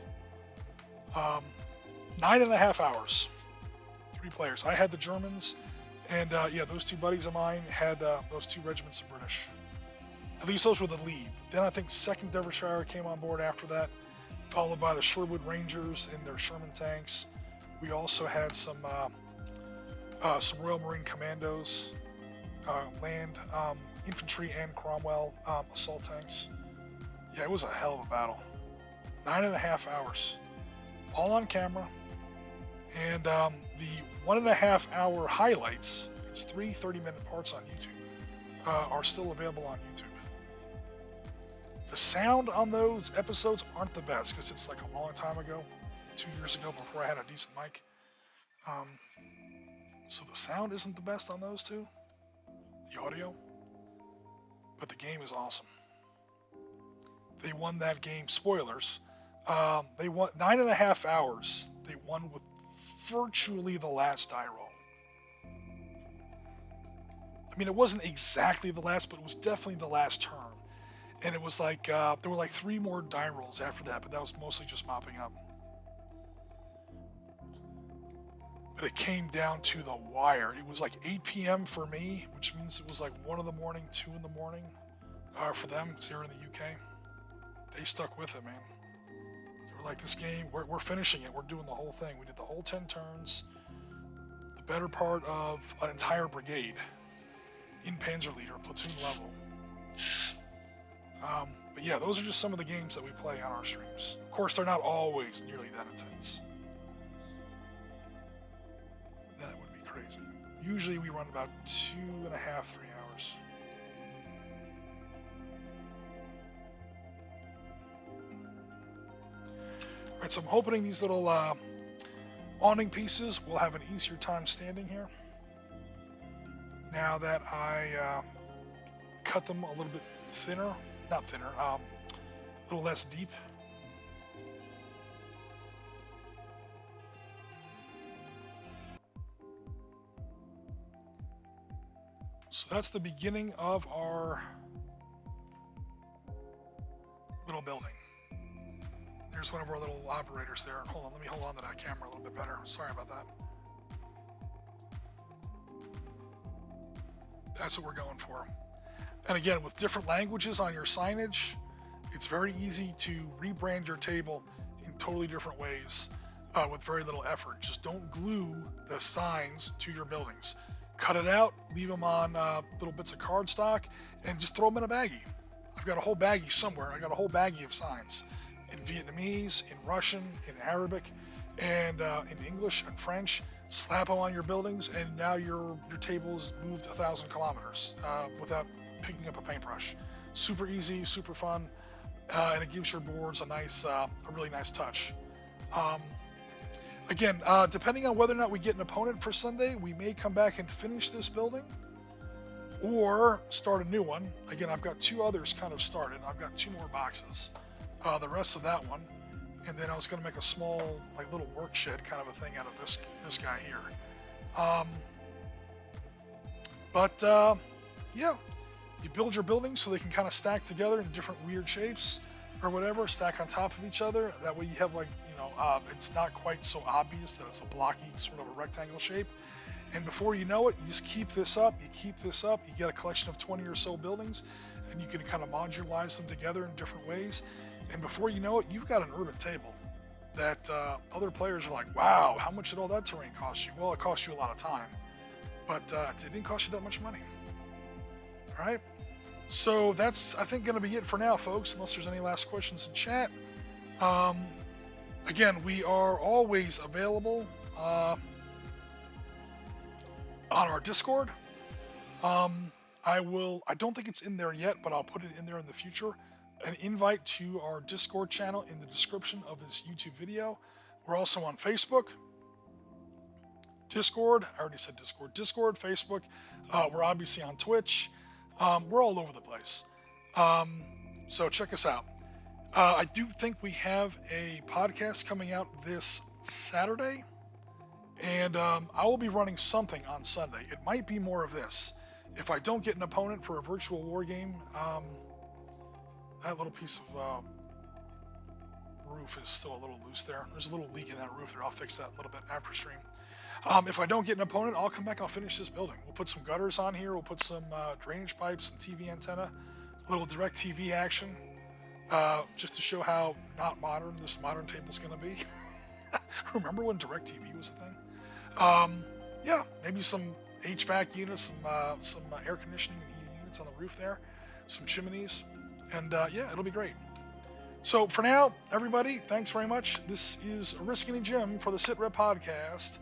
9.5 hours. 3 players. I had the Germans. And those 2 buddies of mine had those 2 regiments of British. At least those were the lead. Then I think 2nd Derbyshire came on board after that, followed by the Sherwood Rangers and their Sherman tanks. We also had some Royal Marine Commandos, land infantry, and Cromwell assault tanks. Yeah, it was a hell of a battle. 9.5 hours, all on camera. And the 1.5 hour highlights, it's 3 30-minute parts on YouTube, are still available on YouTube. The sound on those episodes aren't the best because it's like a long time ago, 2 years ago, before I had a decent mic. So the sound isn't the best on those 2, the audio, but the game is awesome. They won that game, spoilers, they won 9.5 hours, they won with virtually the last die roll. I mean, it wasn't exactly the last, but it was definitely the last turn. And it was like, there were like 3 more die rolls after that, but that was mostly just mopping up. But it came down to the wire. It was like 8 p.m. for me, which means it was like 1 in the morning, 2 in the morning for them, because they were in the UK. They stuck with it, man. They were like, this game, we're finishing it. We're doing the whole thing. We did the whole 10 turns, the better part of an entire brigade in Panzerleader, platoon level. But yeah, those are just some of the games that we play on our streams. Of course, they're not always nearly that intense. That would be crazy. Usually we run about 2.5, 3 hours. Alright, so I'm hoping these little awning pieces will have an easier time standing here. Now that I cut them a little bit thinner, not thinner, a little less deep. So that's the beginning of our little building. There's one of our little operators there. Hold on, let me hold on to that camera a little bit better. Sorry about that. That's what we're going for. And again, with different languages on your signage, it's very easy to rebrand your table in totally different ways with very little effort. Just don't glue the signs to your buildings. Cut it out, leave them on little bits of cardstock, and just throw them in a baggie. I've got a whole baggie somewhere. I got a whole baggie of signs in Vietnamese, in Russian, in Arabic, and in English and French. Slap them on your buildings, and now your table's moved 1,000 kilometers without picking up a paintbrush. Super easy, super fun, and it gives your boards a really nice touch. Again, depending on whether or not we get an opponent for Sunday, we may come back and finish this building, or start a new one. Again, I've got 2 others kind of started. I've got 2 more boxes. The rest of that one. And then I was going to make a small, like, little work shed kind of a thing out of this guy here. Yeah, you build your buildings so they can kind of stack together in different weird shapes or whatever, stack on top of each other. That way you have, like, it's not quite so obvious that it's a blocky sort of a rectangle shape. And before you know it, you just keep this up, you get a collection of 20 or so buildings, and you can kind of modularize them together in different ways. And before you know it, you've got an urban table that other players are like, wow, how much did all that terrain cost you? Well, it cost you a lot of time, but it didn't cost you that much money. All right, so that's, I think, going to be it for now, folks, unless there's any last questions in chat. Again, we are always available on our Discord. I don't think it's in there yet, but I'll put it in there in the future. An invite to our Discord channel in the description of this YouTube video. We're also on Facebook, Discord, I already said Discord, Facebook. We're obviously on Twitch. We're all over the place. So check us out. I do think we have a podcast coming out this Saturday, and I will be running something on Sunday. It might be more of this. If I don't get an opponent for a virtual war game, that little piece of roof is still a little loose there. There's a little leak in that roof there. I'll fix that a little bit after stream. If I don't get an opponent, I'll come back. I'll finish this building. We'll put some gutters on here. We'll put some drainage pipes, some TV antenna, a little direct TV action, just to show how not modern this modern table's going to be. Remember when direct TV was a thing? Yeah, maybe some HVAC units, some air conditioning and heating units on the roof there, some chimneys. And yeah, it'll be great. So for now, everybody, thanks very much. This is Risking and Jim for the Sitrep podcast.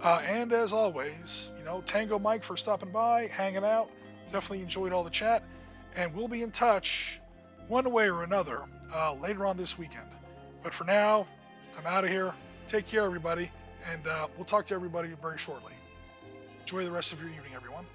And as always, Tango Mike for stopping by, hanging out. Definitely enjoyed all the chat. And we'll be in touch one way or another later on this weekend. But for now, I'm out of here. Take care, everybody. And we'll talk to everybody very shortly. Enjoy the rest of your evening, everyone.